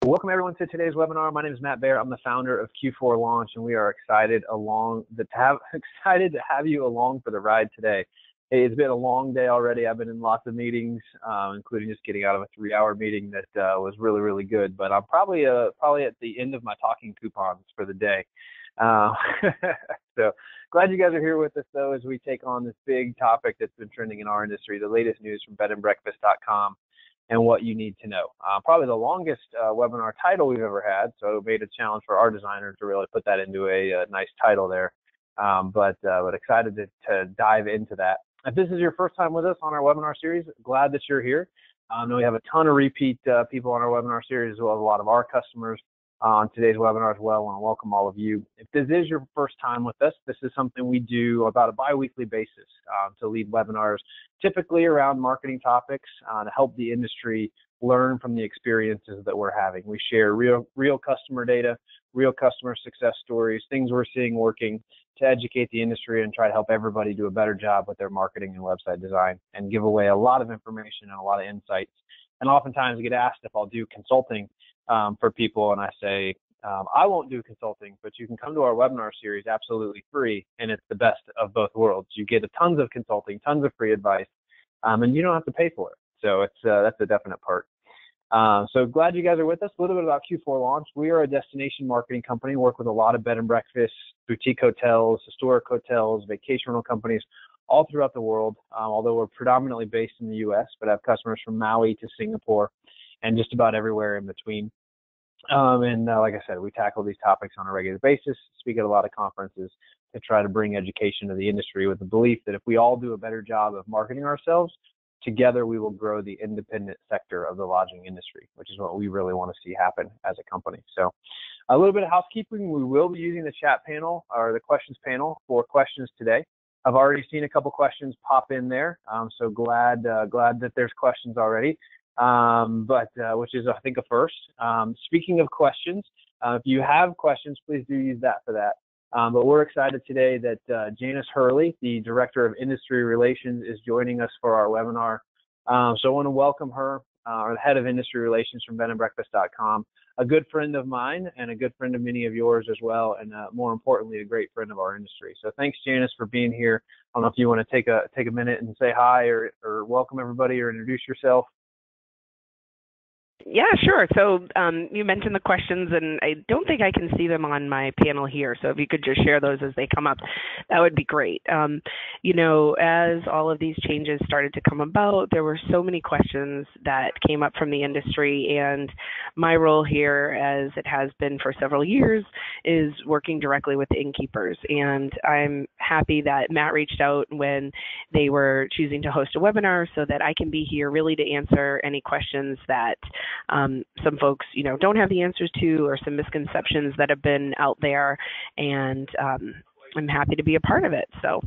Welcome everyone to today's webinar. My name is Matt Baer. I'm the founder of Q4Launch, and we are excited to have you along for the ride today. Hey, it's been a long day already. I've been in lots of meetings, including just getting out of a 3-hour meeting that was really, really good. But I'm probably at the end of my talking coupons for the day. So glad you guys are here with us, though, as we take on this big topic that's been trending in our industry, the latest news from bedandbreakfast.com. and what you need to know. Probably the longest webinar title we've ever had, so it made a challenge for our designer to really put that into a nice title there. But excited to dive into that. If this is your first time with us on our webinar series, glad that you're here. I know we have a ton of repeat people on our webinar series, as well as a lot of our customers on today's webinar as well. I want to welcome all of you. If this is your first time with us, this is something we do about a bi-weekly basis to lead webinars, typically around marketing topics to help the industry learn from the experiences that we're having. We share real customer data, real customer success stories, things we're seeing working to educate the industry and try to help everybody do a better job with their marketing and website design, and give away a lot of information and a lot of insights. And oftentimes I get asked if I'll do consulting for people, and I say, I won't do consulting, but you can come to our webinar series absolutely free, and it's the best of both worlds. You get tons of consulting, tons of free advice, and you don't have to pay for it. So that's a definite part. So glad you guys are with us. A little bit about Q4Launch. We are a destination marketing company, work with a lot of bed and breakfasts, boutique hotels, historic hotels, vacation rental companies all throughout the world, although we're predominantly based in the U.S., but have customers from Maui to Singapore and just about everywhere in between. Like I said, we tackle these topics on a regular basis, speak at a lot of conferences to try to bring education to the industry with the belief that if we all do a better job of marketing ourselves, together we will grow the independent sector of the lodging industry, which is what we really want to see happen as a company. So a little bit of housekeeping. We will be using the chat panel or the questions panel for questions today. I've already seen a couple questions pop in there. So glad that there's questions already. Which is, I think, a first. Speaking of questions, if you have questions, please do use that for that. But we're excited today that Janice Hurley, the Director of Industry Relations, is joining us for our webinar. So I want to welcome her, or the Head of Industry Relations from bedandbreakfast.com, a good friend of mine and a good friend of many of yours as well, and more importantly, a great friend of our industry. So thanks, Janice, for being here. I don't know if you want to take a minute and say hi or welcome everybody or introduce yourself. Yeah, sure. So you mentioned the questions, and I don't think I can see them on my panel here. So if you could just share those as they come up, that would be great. You know, as all of these changes started to come about, there were so many questions that came up from the industry, and my role here, as it has been for several years, is working directly with the innkeepers. And I'm happy that Matt reached out when they were choosing to host a webinar so that I can be here really to answer any questions that some folks, you know, don't have the answers to, or some misconceptions that have been out there, and I'm happy to be a part of it. So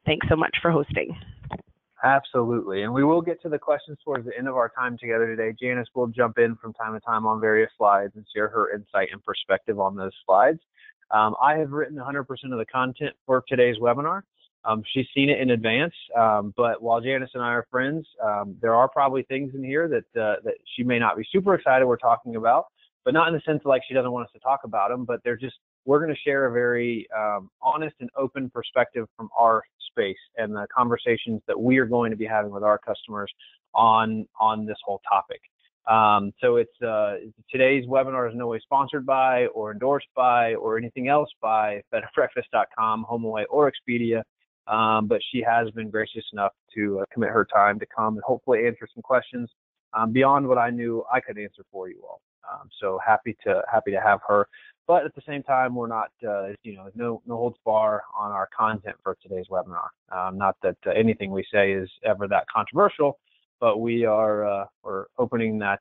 thanks so much for hosting. Absolutely, and we will get to the questions towards the end of our time together today. Janice will jump in from time to time on various slides and share her insight and perspective on those slides. I have written 100% of the content for today's webinar. She's seen it in advance, but while Janice and I are friends, there are probably things in here that she may not be super excited we're talking about, but not in the sense of like she doesn't want us to talk about them, but we're going to share a very honest and open perspective from our space and the conversations that we are going to be having with our customers on this whole topic. So today's webinar is in no way sponsored by or endorsed by or anything else by bedandbreakfast.com, HomeAway, or Expedia. But she has been gracious enough to commit her time to come and hopefully answer some questions beyond what I knew I could answer for you all. So happy to have her. But at the same time, we're not, no holds bar on our content for today's webinar. Not that anything we say is ever that controversial, but we're opening that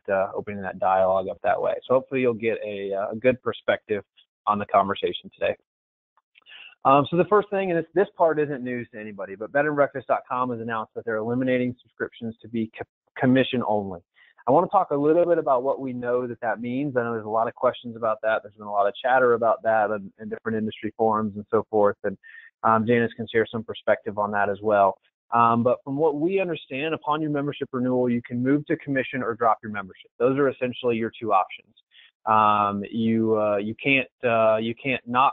dialogue up that way. So hopefully you'll get a good perspective on the conversation today. So the first thing, and this part isn't news to anybody, but bedandbreakfast.com has announced that they're eliminating subscriptions to be commission only. I want to talk a little bit about what we know that means. I know there's a lot of questions about that. There's been a lot of chatter about that in different industry forums and so forth. And Janice can share some perspective on that as well. But from what we understand, upon your membership renewal, you can move to commission or drop your membership. Those are essentially your two options. You can't not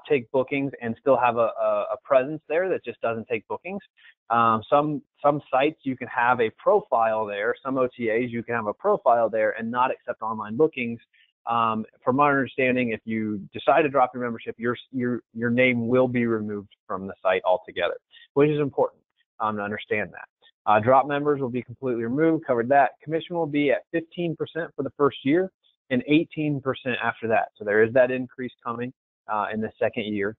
take bookings and still have a presence there that just doesn't take bookings. Some sites you can have a profile there. Some OTAs you can have a profile there and not accept online bookings. From my understanding, if you decide to drop your membership, your name will be removed from the site altogether, which is important to understand that. Drop members will be completely removed, covered that. Commission will be at 15% for the first year and 18% after that. So there is that increase coming in the second year.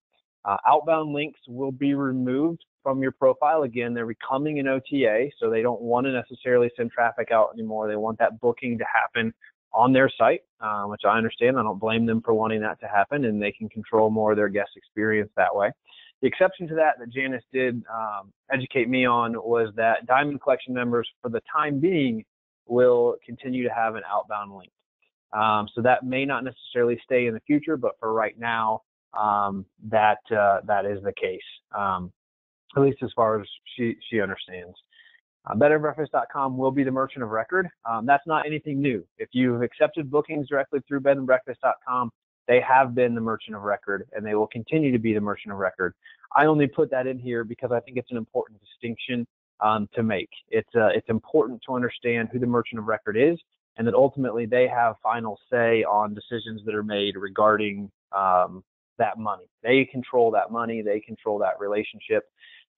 Outbound links will be removed from your profile. Again, they're becoming an OTA, so they don't want to necessarily send traffic out anymore. They want that booking to happen on their site, which I understand. I don't blame them for wanting that to happen, and they can control more of their guest experience that way. The exception to that Janice did educate me on was that Diamond Collection members, for the time being, will continue to have an outbound link. So that may not necessarily stay in the future, but for right now, that is the case, at least as far as she understands. BedandBreakfast.com will be the merchant of record. That's not anything new. If you've accepted bookings directly through BedandBreakfast.com, they have been the merchant of record, and they will continue to be the merchant of record. I only put that in here because I think it's an important distinction to make. It's important to understand who the merchant of record is, and that ultimately they have final say on decisions that are made regarding that money. They control that money, they control that relationship,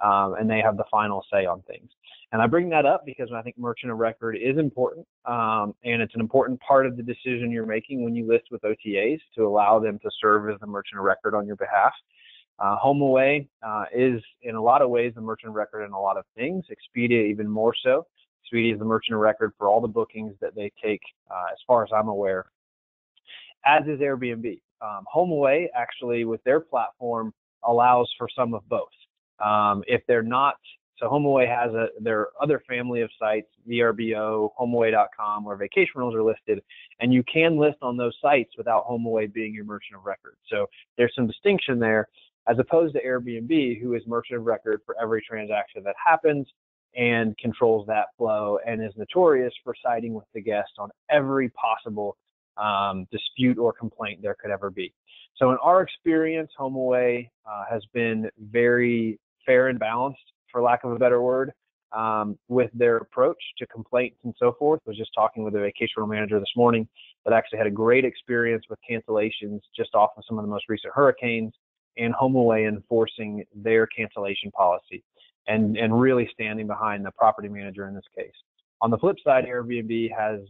and they have the final say on things. And I bring that up because I think merchant of record is important, and it's an important part of the decision you're making when you list with OTAs to allow them to serve as the merchant of record on your behalf. HomeAway is, in a lot of ways, the merchant of record in a lot of things. Expedia even more so. Expedia is the merchant of record for all the bookings that they take, as far as I'm aware, as is Airbnb. HomeAway, actually, with their platform, allows for some of both. If they're not, so HomeAway has their other family of sites, VRBO, HomeAway.com, where vacation rentals are listed, and you can list on those sites without HomeAway being your merchant of record. So there's some distinction there, as opposed to Airbnb, who is merchant of record for every transaction that happens and controls that flow and is notorious for siding with the guest on every possible dispute or complaint there could ever be. So in our experience, HomeAway has been very fair and balanced, for lack of a better word, with their approach to complaints and so forth. I was just talking with a vacation rental manager this morning that actually had a great experience with cancellations just off of some of the most recent hurricanes, and HomeAway enforcing their cancellation policy and really standing behind the property manager in this case. On the flip side, Airbnb has,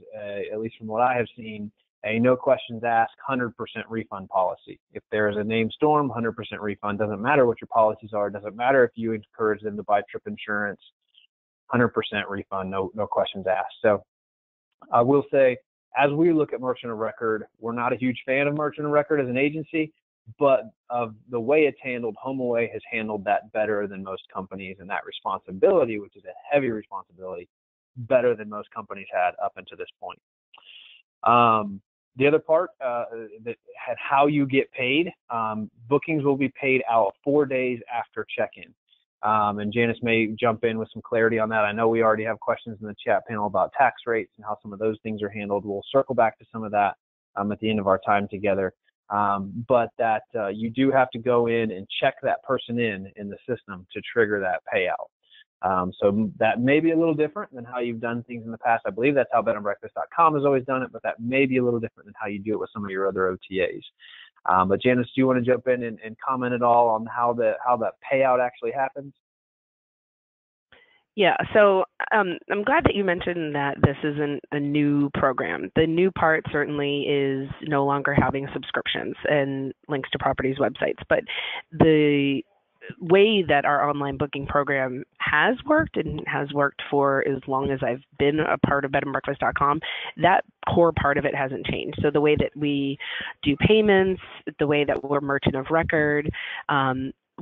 at least from what I have seen, a no questions asked 100% refund policy. If there is a named storm, 100% refund. Doesn't matter what your policies are. Doesn't matter if you encourage them to buy trip insurance. 100% refund, no questions asked. So I will say, as we look at merchant of record, we're not a huge fan of merchant of record as an agency, but of the way it's handled, HomeAway has handled that better than most companies, and that responsibility, which is a heavy responsibility, better than most companies had up until this point. The other part, that had how you get paid, bookings will be paid out 4 days after check-in. And Janice may jump in with some clarity on that. I know we already have questions in the chat panel about tax rates and how some of those things are handled. We'll circle back to some of that at the end of our time together. But that you do have to go in and check that person in the system to trigger that payout. So that may be a little different than how you've done things in the past. I believe that's how BedandBreakfast.com has always done it, but that may be a little different than how you do it with some of your other OTAs. But Janice, do you want to jump in and comment at all on how the payout actually happens? Yeah, so I'm glad that you mentioned that this isn't a new program. The new part certainly is no longer having subscriptions and links to properties websites, but the way that our online booking program has worked and has worked for as long as I've been a part of BedandBreakfast.com, that core part of it hasn't changed. So the way that we do payments, the way that we're merchant of record,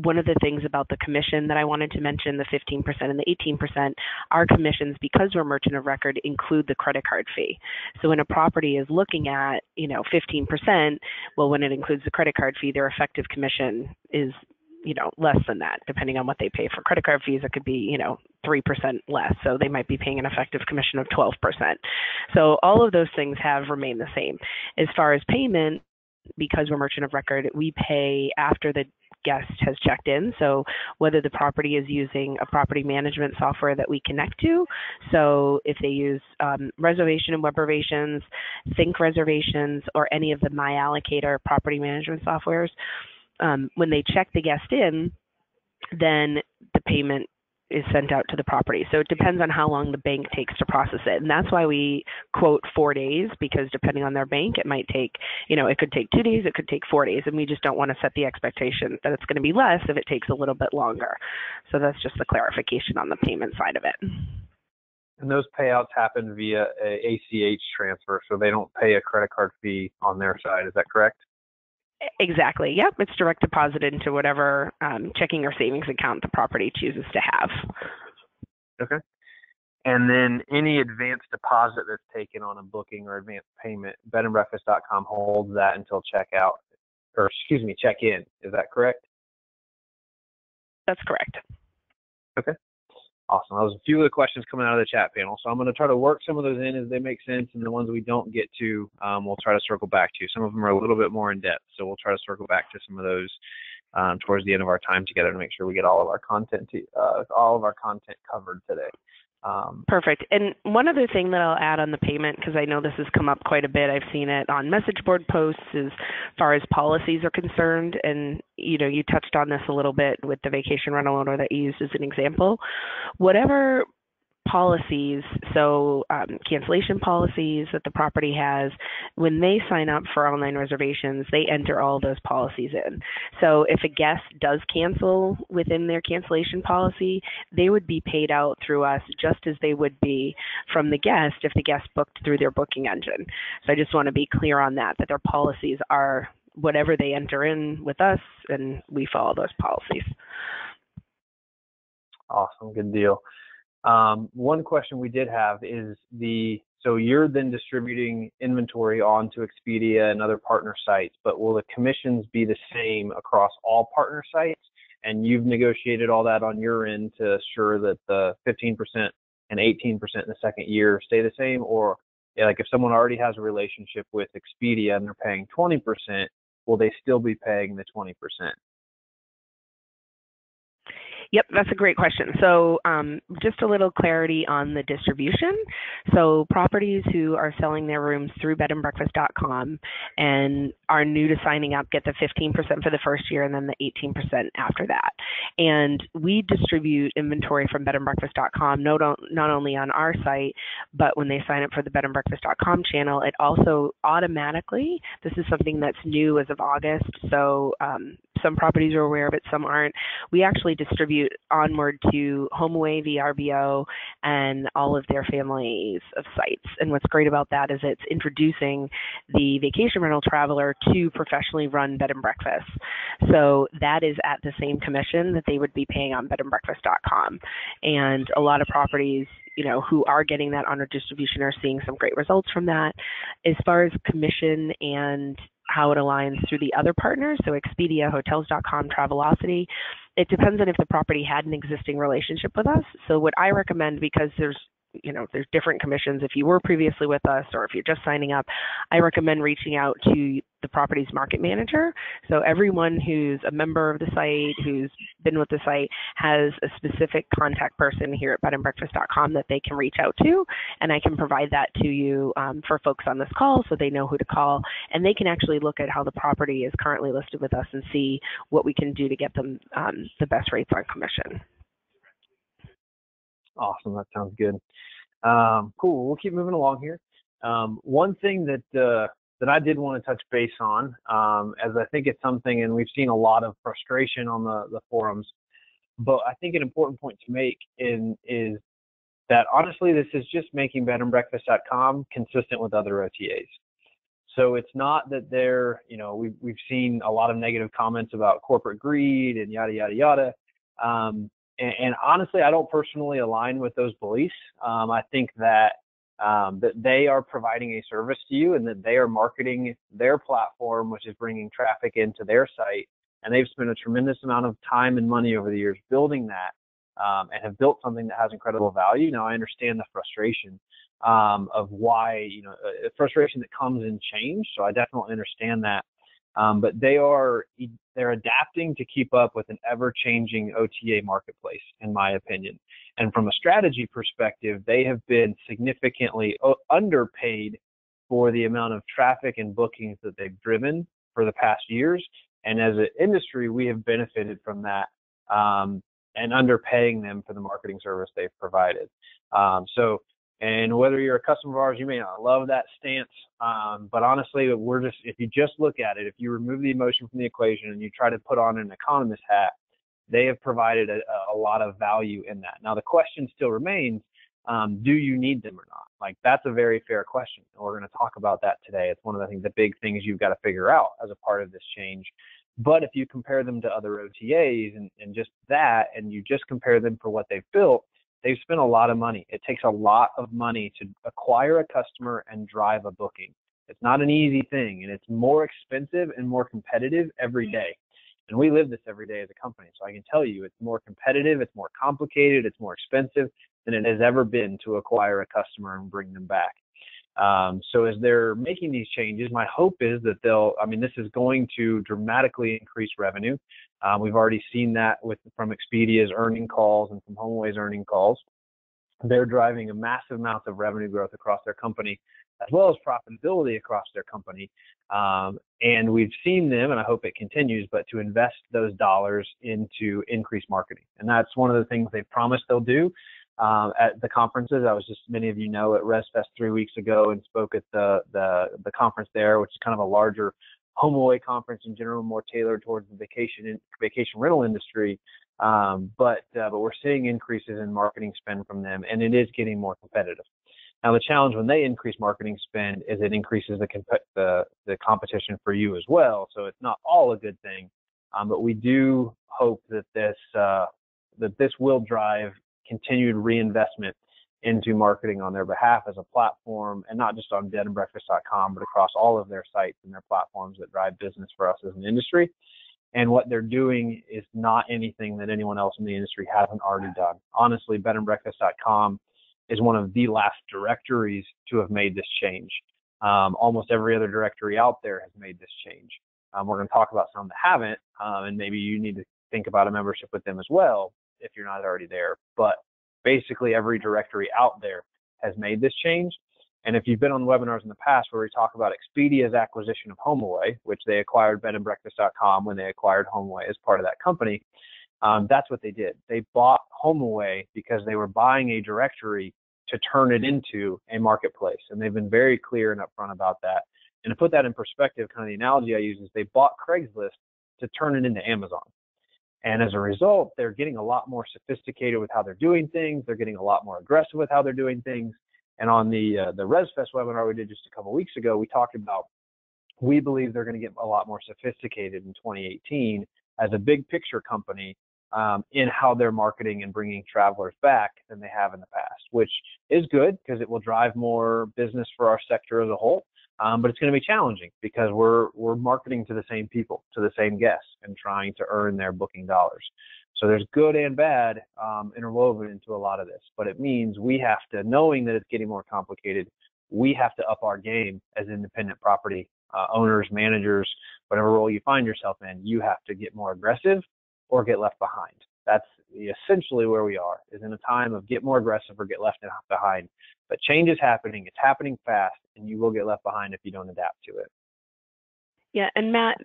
one of the things about the commission that I wanted to mention, the 15% and the 18%, our commissions, because we're merchant of record, include the credit card fee. So when a property is looking at, 15%, well, when it includes the credit card fee, their effective commission is less than that, depending on what they pay for credit card fees. It could be, 3% less. So they might be paying an effective commission of 12%. So all of those things have remained the same. As far as payment, because we're merchant of record, we pay after the guest has checked in. So whether the property is using a property management software that we connect to, so if they use reservation and web reservations, Think reservations, or any of the My Allocator property management softwares, when they check the guest in, then the payment is sent out to the property. So it depends on how long the bank takes to process it. And that's why we quote 4 days, because depending on their bank, it might take, it could take 2 days, it could take 4 days. And we just don't want to set the expectation that it's going to be less if it takes a little bit longer. So that's just the clarification on the payment side of it. And those payouts happen via a ACH transfer, so they don't pay a credit card fee on their side. Is that correct? Exactly. Yep. It's direct deposited into whatever checking or savings account the property chooses to have. Okay. And then any advance deposit that's taken on a booking or advance payment, bedandbreakfast.com holds that until check in. Is that correct? That's correct. Okay. Awesome. That was a few of the questions coming out of the chat panel. So I'm going to try to work some of those in as they make sense, and the ones we don't get to, we'll try to circle back to. Some of them are a little bit more in depth, so we'll try to circle back to some of those towards the end of our time together to make sure we get all of our content covered today. Perfect. And one other thing that I'll add on the payment, because I know this has come up quite a bit, I've seen it on message board posts as far as policies are concerned, and you touched on this a little bit with the vacation rental owner that you used as an example. Whatever policies, so cancellation policies that the property has, when they sign up for online reservations, they enter all those policies in. So if a guest does cancel within their cancellation policy, they would be paid out through us just as they would be from the guest if the guest booked through their booking engine. So I just want to be clear on that their policies are whatever they enter in with us, and we follow those policies. Awesome. Good deal. One question we did have is so you're then distributing inventory onto Expedia and other partner sites, but will the commissions be the same across all partner sites? And you've negotiated all that on your end to assure that the 15% and 18% in the second year stay the same? Or like if someone already has a relationship with Expedia and they're paying 20%, will they still be paying the 20%? Yep, that's a great question. So just a little clarity on the distribution. So properties who are selling their rooms through bedandbreakfast.com and are new to signing up get the 15% for the first year and then the 18% after that. And we distribute inventory from bedandbreakfast.com not only on our site, but when they sign up for the bedandbreakfast.com channel, it also automatically, this is something that's new as of August, so some properties are aware of it, some aren't. We actually distribute onward to HomeAway, VRBO, and all of their families of sites. And what's great about that is it's introducing the vacation rental traveler to professionally run bed and breakfast. So that is at the same commission that they would be paying on bedandbreakfast.com. And a lot of properties, who are getting that honor distribution are seeing some great results from that. As far as commission and how it aligns through the other partners, so Expedia, Hotels.com, Travelocity, it depends on if the property had an existing relationship with us. So what I recommend, because there's different commissions if you were previously with us or if you're just signing up, I recommend reaching out to the property's market manager. So everyone who's a member of the site, who's been with the site, has a specific contact person here at bedandbreakfast.com that they can reach out to, and I can provide that to you for folks on this call so they know who to call, and they can actually look at how the property is currently listed with us and see what we can do to get them the best rates on commission. Awesome. That sounds good. Cool. We'll keep moving along here. One thing that I did want to touch base on, as I think it's something, and we've seen a lot of frustration on the forums, but I think an important point to make is that honestly, this is just making bedandbreakfast.com consistent with other OTAs. So it's not that they're, we've seen a lot of negative comments about corporate greed and yada, yada, yada. And honestly, I don't personally align with those beliefs. I think that they are providing a service to you and that they are marketing their platform, which is bringing traffic into their site. And they've spent a tremendous amount of time and money over the years building that. and have built something that has incredible value. Now I understand the frustration of why, frustration that comes in change. So I definitely understand that. But they're adapting to keep up with an ever-changing OTA marketplace, in my opinion. And from a strategy perspective, they have been significantly underpaid for the amount of traffic and bookings that they've driven for the past years. And as an industry, we have benefited from that and underpaying them for the marketing service they've provided. And whether you're a customer of ours, you may not love that stance, but honestly, if you just look at it, if you remove the emotion from the equation and you try to put on an economist hat, they have provided a lot of value in that. Now, the question still remains, do you need them or not? Like, that's a very fair question. And we're going to talk about that today. It's one of the big things you've got to figure out as a part of this change. But if you compare them to other OTAs and just that, and you just compare them for what they've built, they've spent a lot of money. It takes a lot of money to acquire a customer and drive a booking. It's not an easy thing, and it's more expensive and more competitive every day. And we live this every day as a company. So I can tell you it's more competitive, it's more complicated, it's more expensive than it has ever been to acquire a customer and bring them back. So as they're making these changes, my hope is that this is going to dramatically increase revenue. We've already seen that from Expedia's earning calls and from HomeAway's earning calls. They're driving a massive amount of revenue growth across their company, as well as profitability across their company. And we've seen them, and I hope it continues, but to invest those dollars into increased marketing. And that's one of the things they've promised they'll do. At the conferences, I was just, many of you know, at ResFest 3 weeks ago and spoke at the conference there, which is kind of a larger HomeAway conference in general, more tailored towards the vacation rental industry. But we're seeing increases in marketing spend from them, and it is getting more competitive. Now, the challenge when they increase marketing spend is it increases the competition for you as well. So it's not all a good thing, but we do hope that this will drive continued reinvestment into marketing on their behalf as a platform, and not just on bedandbreakfast.com, but across all of their sites and their platforms that drive business for us as an industry. And what they're doing is not anything that anyone else in the industry hasn't already done. Honestly, bedandbreakfast.com is one of the last directories to have made this change. Almost every other directory out there has made this change. We're going to talk about some that haven't, and maybe you need to think about a membership with them as well if you're not already there. But basically every directory out there has made this change. And if you've been on webinars in the past where we talk about Expedia's acquisition of HomeAway, which they acquired bedandbreakfast.com when they acquired HomeAway as part of that company, that's what they did. They bought HomeAway because they were buying a directory to turn it into a marketplace. And they've been very clear and upfront about that. And to put that in perspective, kind of the analogy I use is they bought Craigslist to turn it into Amazon. And as a result, they're getting a lot more sophisticated with how they're doing things. They're getting a lot more aggressive with how they're doing things. And on the ResFest webinar we did just a couple of weeks ago, we talked about, we believe they're going to get a lot more sophisticated in 2018 as a big picture company in how they're marketing and bringing travelers back than they have in the past, which is good because it will drive more business for our sector as a whole. But it's going to be challenging because we're marketing to the same people, to the same guests, and trying to earn their booking dollars. So there's good and bad interwoven into a lot of this. But it means we have to, knowing that it's getting more complicated, we have to up our game as independent property owners, managers, whatever role you find yourself in. You have to get more aggressive or get left behind. That's essentially where we are, is in a time of get more aggressive or get left behind. But change is happening. It's happening fast, and you will get left behind if you don't adapt to it. Yeah, and Matt,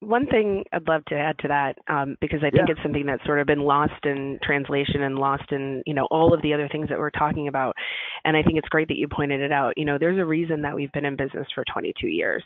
one thing I'd love to add to that, because I think it's something that's sort of been lost in translation and lost in, all of the other things that we're talking about. And I think it's great that you pointed it out. There's a reason that we've been in business for 22 years.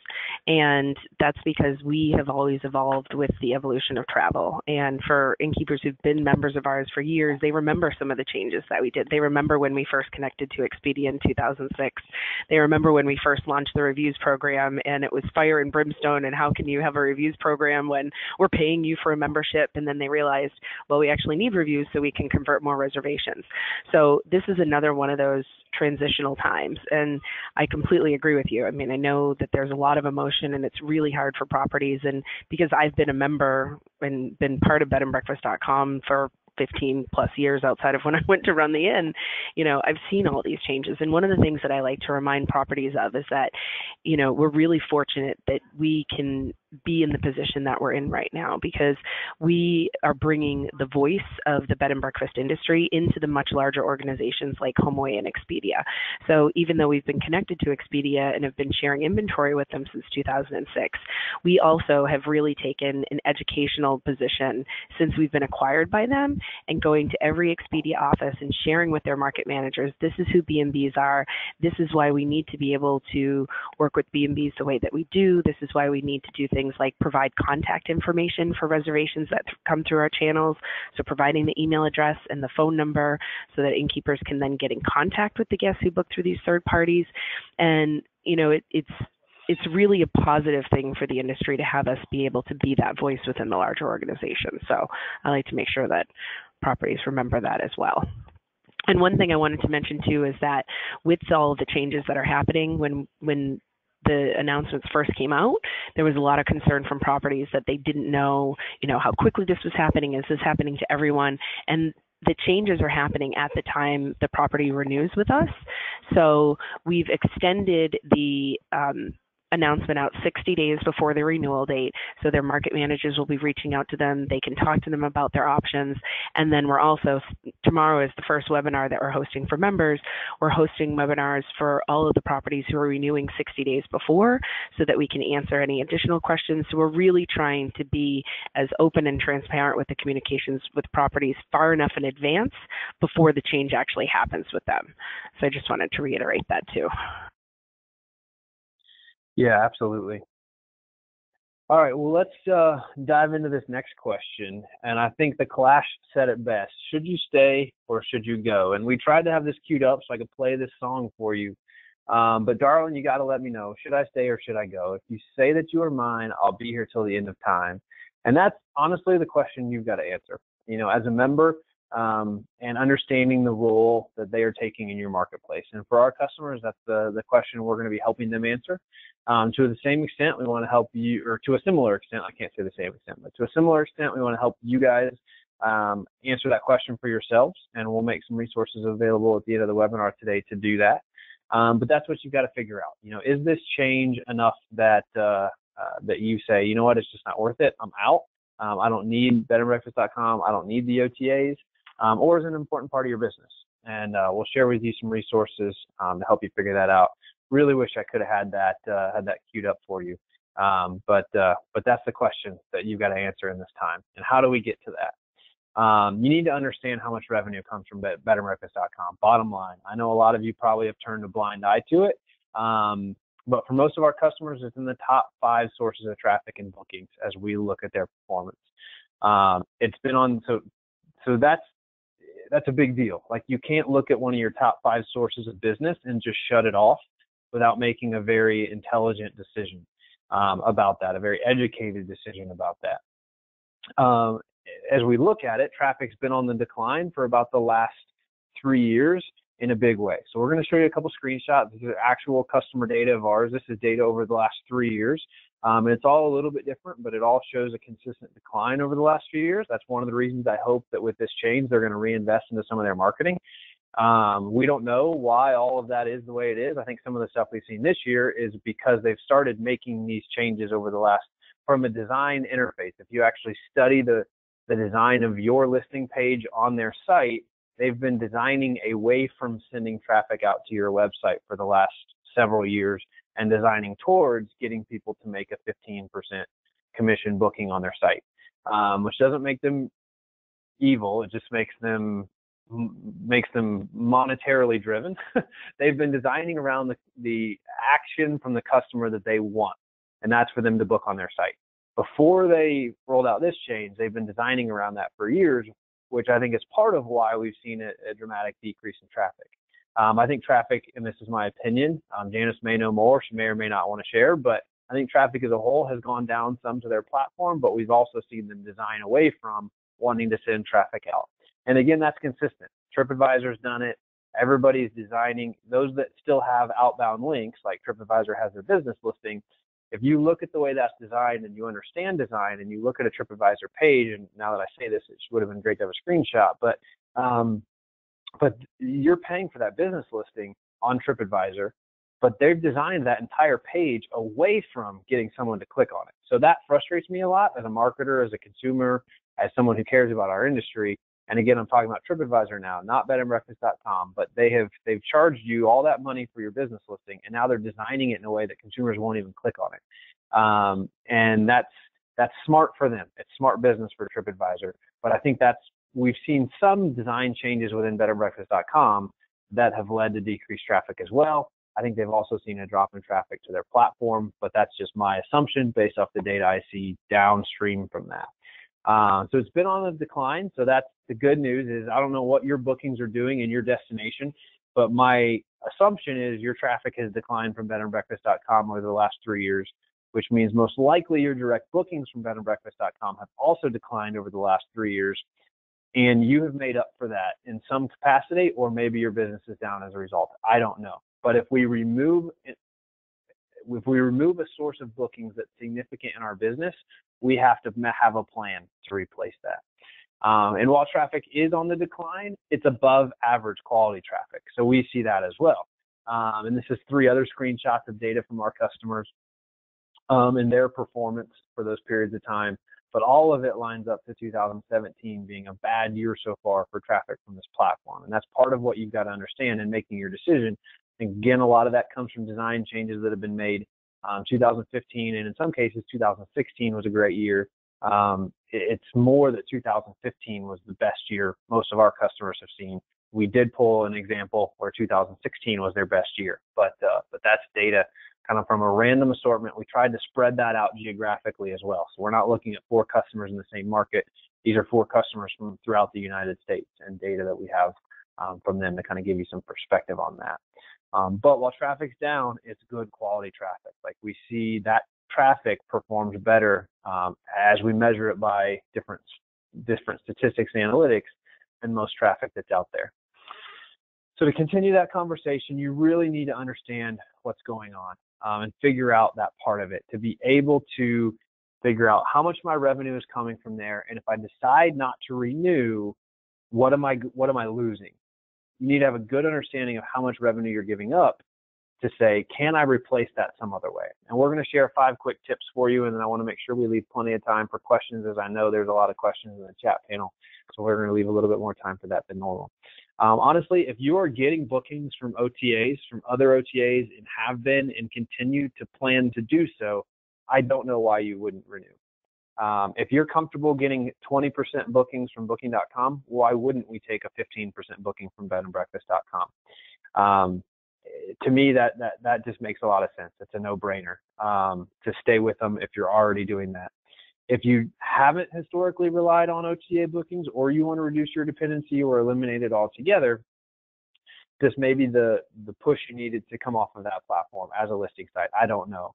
And that's because we have always evolved with the evolution of travel. And for innkeepers who've been members of ours for years, they remember some of the changes that we did. They remember when we first connected to Expedia in 2006. They remember when we first launched the reviews program and it was fire and brimstone, and how can you have a reviews program when we're paying you for a membership? And then they realized, well, we actually need reviews so we can convert more reservations. So this is another one of those transitional times. And I completely agree with you. I mean, I know that there's a lot of emotion and it's really hard for properties. And because I've been a member and been part of bedandbreakfast.com for 15 plus years outside of when I went to run the inn, I've seen all these changes. And one of the things that I like to remind properties of is that, we're really fortunate that we can be in the position that we're in right now, because we are bringing the voice of the bed and breakfast industry into the much larger organizations like HomeAway and Expedia. So even though we've been connected to Expedia and have been sharing inventory with them since 2006, we also have really taken an educational position since we've been acquired by them, and going to every Expedia office and sharing with their market managers, this is who B&Bs are, this is why we need to be able to work with B&Bs the way that we do, this is why we need to do things like provide contact information for reservations that come through our channels, so providing the email address and the phone number so that innkeepers can then get in contact with the guests who book through these third parties. And it's really a positive thing for the industry to have us be able to be that voice within the larger organization. So I like to make sure that properties remember that as well. And one thing I wanted to mention too is that with all of the changes that are happening, when the announcements first came out, there was a lot of concern from properties that they didn't know, how quickly this was happening. Is this happening to everyone? And the changes are happening at the time the property renews with us. So we've extended the announcement out 60 days before the renewal date, so their market managers will be reaching out to them. They can talk to them about their options. And then we're also, tomorrow is the first webinar that we're hosting for members. We're hosting webinars for all of the properties who are renewing 60 days before, so that we can answer any additional questions. So we're really trying to be as open and transparent with the communications with properties far enough in advance before the change actually happens with them. So I just wanted to reiterate that too. Yeah, absolutely. All right, well, let's dive into this next question. And I think the Clash said it best. Should you stay or should you go? And we tried to have this queued up so I could play this song for you. But darling, you got to let me know, should I stay or should I go? If you say that you are mine, I'll be here till the end of time. And that's honestly the question you've got to answer. As a member, and understanding the role that they are taking in your marketplace. And for our customers, that's the question we're going to be helping them answer. To the same extent, we want to help you, or to a similar extent, I can't say the same extent, but to a similar extent, we want to help you guys answer that question for yourselves, and we'll make some resources available at the end of the webinar today to do that. But that's what you've got to figure out. Is this change enough that that you say, you know what, it's just not worth it, I'm out. I don't need bedandbreakfast.com. I don't need the OTAs. Or is an important part of your business. And we'll share with you some resources to help you figure that out. Really wish I could have had that queued up for you. But that's the question that you've got to answer in this time. And how do we get to that? You need to understand how much revenue comes from bedandbreakfast.com. Bottom line, I know a lot of you probably have turned a blind eye to it. But for most of our customers, it's in the top 5 sources of traffic and bookings as we look at their performance. It's been on, so that's a big deal. Like, you can't look at one of your top 5 sources of business and just shut it off without making a very intelligent decision about that, a very educated decision about that. As we look at it, traffic's been on the decline for about the last 3 years in a big way. So we're going to show you a couple screenshots. This is actual customer data of ours. This is data over the last 3 years. And it's all a little bit different, but it all shows a consistent decline over the last few years. That's one of the reasons I hope that with this change, they're going to reinvest into some of their marketing. We don't know why all of that is the way it is. I think some of the stuff we've seen this year is because they've started making these changes over the last, from a design interface. If you actually study the design of your listing page on their site, they've been designing away from sending traffic out to your website for the last several years and designing towards getting people to make a 15% commission booking on their site, which doesn't make them evil. It just makes them monetarily driven. They've been designing around the action from the customer that they want, and that's for them to book on their site. Before they rolled out this change, they've been designing around that for years, which I think is part of why we've seen a dramatic decrease in traffic. I think traffic, and this is my opinion, Janice may know more, she may or may not want to share, but I think traffic as a whole has gone down some to their platform, but we've also seen them design away from wanting to send traffic out. And again, that's consistent. TripAdvisor's done it. Everybody's designing. Those that still have outbound links, like TripAdvisor has their business listing, If you look at the way that's designed and you understand design and you look at a TripAdvisor page, and now that I say this, it would have been great to have a screenshot, but you're paying for that business listing on TripAdvisor, but they've designed that entire page away from getting someone to click on it. So that frustrates me a lot as a marketer, as a consumer, as someone who cares about our industry. And again, I'm talking about TripAdvisor now, not bedandbreakfast.com, but they've charged you all that money for your business listing, and now they're designing it in a way that consumers won't even click on it. And that's smart for them. It's smart business for TripAdvisor. But I think we've seen some design changes within bedandbreakfast.com that have led to decreased traffic as well. I think they've also seen a drop in traffic to their platform, but that's just my assumption based off the data I see downstream from that. So it's been on the decline. So that's the good news. Is I don't know what your bookings are doing in your destination, but my assumption is your traffic has declined from bedandbreakfast.com over the last 3 years, which means most likely your direct bookings from bedandbreakfast.com have also declined over the last 3 years. And you have made up for that in some capacity, or maybe your business is down as a result. I don't know. But if we remove a source of bookings that's significant in our business, we have to have a plan to replace that. And while traffic is on the decline, it's above average quality traffic. So we see that as well. And this is 3 other screenshots of data from our customers and their performance for those periods of time. But all of it lines up to 2017 being a bad year so far for traffic from this platform. And that's part of what you've got to understand in making your decision. Again, a lot of that comes from design changes that have been made. 2015 and in some cases 2016 was a great year. It's more that 2015 was the best year most of our customers have seen. We did pull an example where 2016 was their best year, but that's data kind of from a random assortment. We tried to spread that out geographically as well. So we're not looking at 4 customers in the same market. These are 4 customers from throughout the United States and data that we have from them to kind of give you some perspective on that. But while traffic's down, it's good quality traffic. Like we see that traffic performs better as we measure it by different statistics and analytics than most traffic that's out there. So to continue that conversation, you really need to understand what's going on and figure out that part of it, to be able to figure out how much my revenue is coming from there. And if I decide not to renew, what am I losing? You need to have a good understanding of how much revenue you're giving up to say, can I replace that some other way? And we're going to share 5 quick tips for you. And then I want to make sure we leave plenty of time for questions, as I know there's a lot of questions in the chat panel. So we're going to leave a little bit more time for that than normal. Honestly, if you are getting bookings from OTAs, from other OTAs, and have been and continue to plan to do so, I don't know why you wouldn't renew. If you're comfortable getting 20% bookings from booking.com, why wouldn't we take a 15% booking from bedandbreakfast.com? To me, that just makes a lot of sense. It's a no-brainer to stay with them if you're already doing that. If you haven't historically relied on OTA bookings, or you want to reduce your dependency or eliminate it altogether, this may be the push you needed to come off of that platform as a listing site. I don't know.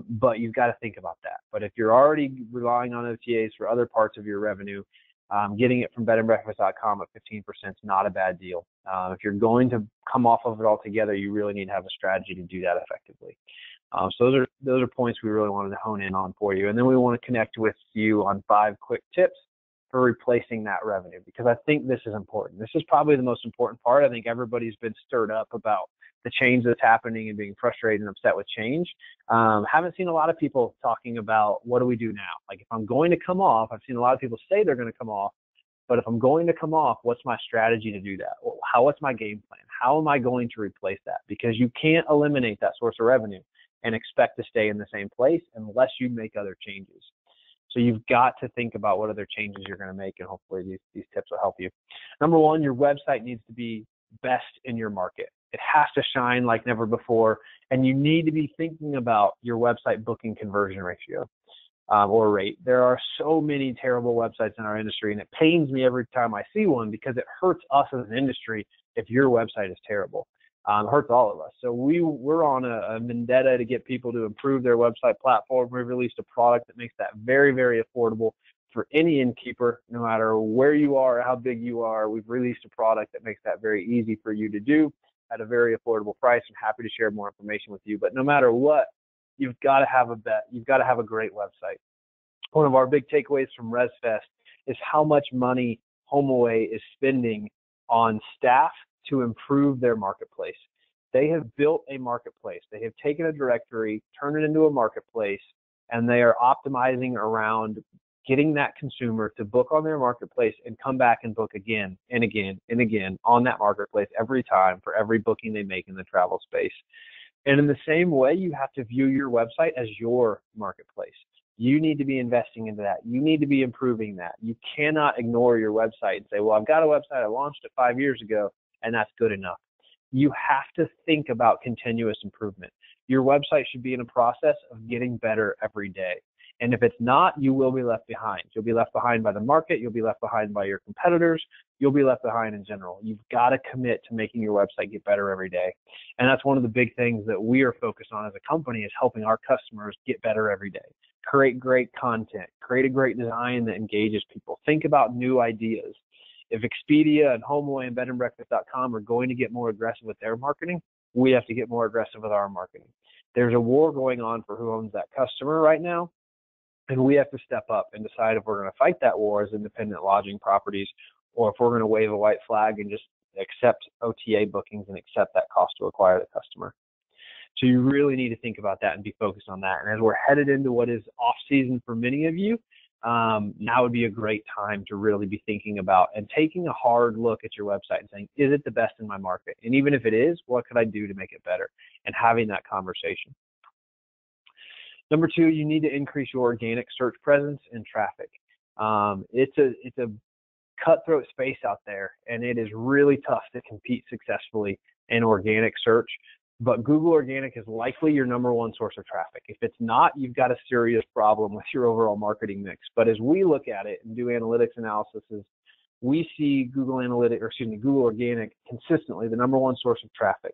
But you've got to think about that. But if you're already relying on OTAs for other parts of your revenue, getting it from bedandbreakfast.com at 15% is not a bad deal. If you're going to come off of it altogether, you really need to have a strategy to do that effectively. So those are points we really wanted to hone in on for you. And then we want to connect with you on 5 quick tips for replacing that revenue, because I think this is important. This is probably the most important part. I think everybody's been stirred up about the change that's happening and being frustrated and upset with change. Haven't seen a lot of people talking about, what do we do now? Like, if I'm going to come off, I've seen a lot of people say they're going to come off, but if I'm going to come off, what's my strategy to do that? What's my game plan? How am I going to replace that? Because you can't eliminate that source of revenue and expect to stay in the same place unless you make other changes. So you've got to think about what other changes you're going to make, and hopefully these tips will help you. Number 1, your website needs to be best in your market. It has to shine like never before, and you need to be thinking about your website booking conversion ratio or rate. There are so many terrible websites in our industry, and it pains me every time I see one, because it hurts us as an industry if your website is terrible. It hurts all of us. So we're on a vendetta to get people to improve their website platform. We've released a product that makes that very, very affordable for any innkeeper, no matter where you are or how big you are. We've released a product that makes that very easy for you to do at a very affordable price. I'm happy to share more information with you. But no matter what, you've got to have a great website. One of our big takeaways from ResFest is how much money HomeAway is spending on staff to improve their marketplace. They have built a marketplace. They have taken a directory, turned it into a marketplace, and they are optimizing around getting that consumer to book on their marketplace and come back and book again and again and again on that marketplace every time for every booking they make in the travel space. And in the same way, you have to view your website as your marketplace. You need to be investing into that. You need to be improving that. You cannot ignore your website and say, well, I've got a website, I launched it 5 years ago, and that's good enough. You have to think about continuous improvement. Your website should be in a process of getting better every day. And if it's not, you will be left behind. You'll be left behind by the market. You'll be left behind by your competitors. You'll be left behind in general. You've got to commit to making your website get better every day. And that's one of the big things that we are focused on as a company, is helping our customers get better every day. Create great content, create a great design that engages people. Think about new ideas. If Expedia and HomeAway and bedandbreakfast.com are going to get more aggressive with their marketing, we have to get more aggressive with our marketing. There's a war going on for who owns that customer right now, and we have to step up and decide if we're going to fight that war as independent lodging properties, or if we're going to wave a white flag and just accept OTA bookings and accept that cost to acquire the customer. So you really need to think about that and be focused on that. And as we're headed into what is off season for many of you, now would be a great time to really be thinking about and taking a hard look at your website and saying, is it the best in my market? And even if it is, what could I do to make it better? And having that conversation. Number 2, you need to increase your organic search presence and traffic. It's a cutthroat space out there, and it is really tough to compete successfully in organic search. But Google Organic is likely your number 1 source of traffic. If it's not, you've got a serious problem with your overall marketing mix. But as we look at it and do analytics analysis, we see Google Organic consistently the number 1 source of traffic.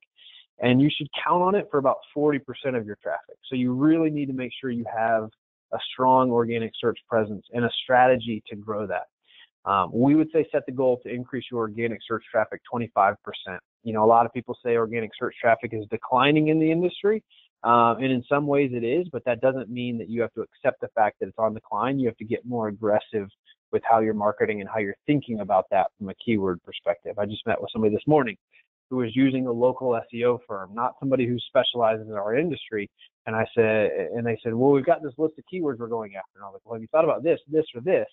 And you should count on it for about 40% of your traffic. So you really need to make sure you have a strong organic search presence and a strategy to grow that. We would say set the goal to increase your organic search traffic 25%. You know, a lot of people say organic search traffic is declining in the industry, and in some ways it is, but that doesn't mean that you have to accept the fact that it's on decline. You have to get more aggressive with how you're marketing and how you're thinking about that from a keyword perspective. I just met with somebody this morning who was using a local SEO firm, not somebody who specializes in our industry. And they said, well, we've got this list of keywords we're going after. And I was like, well, have you thought about this, this, or this?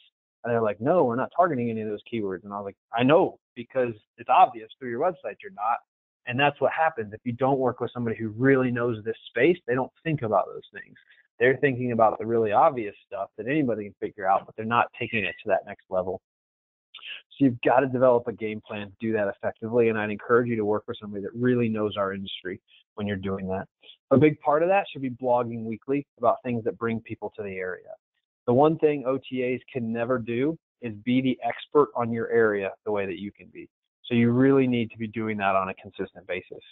And they're like, no, we're not targeting any of those keywords. And I was like, I know, because it's obvious through your website you're not. And that's what happens. If you don't work with somebody who really knows this space, they don't think about those things. They're thinking about the really obvious stuff that anybody can figure out, but they're not taking it to that next level. So you've got to develop a game plan to do that effectively. And I'd encourage you to work with somebody that really knows our industry when you're doing that. A big part of that should be blogging weekly about things that bring people to the area. The one thing OTAs can never do is be the expert on your area the way that you can be. So you really need to be doing that on a consistent basis.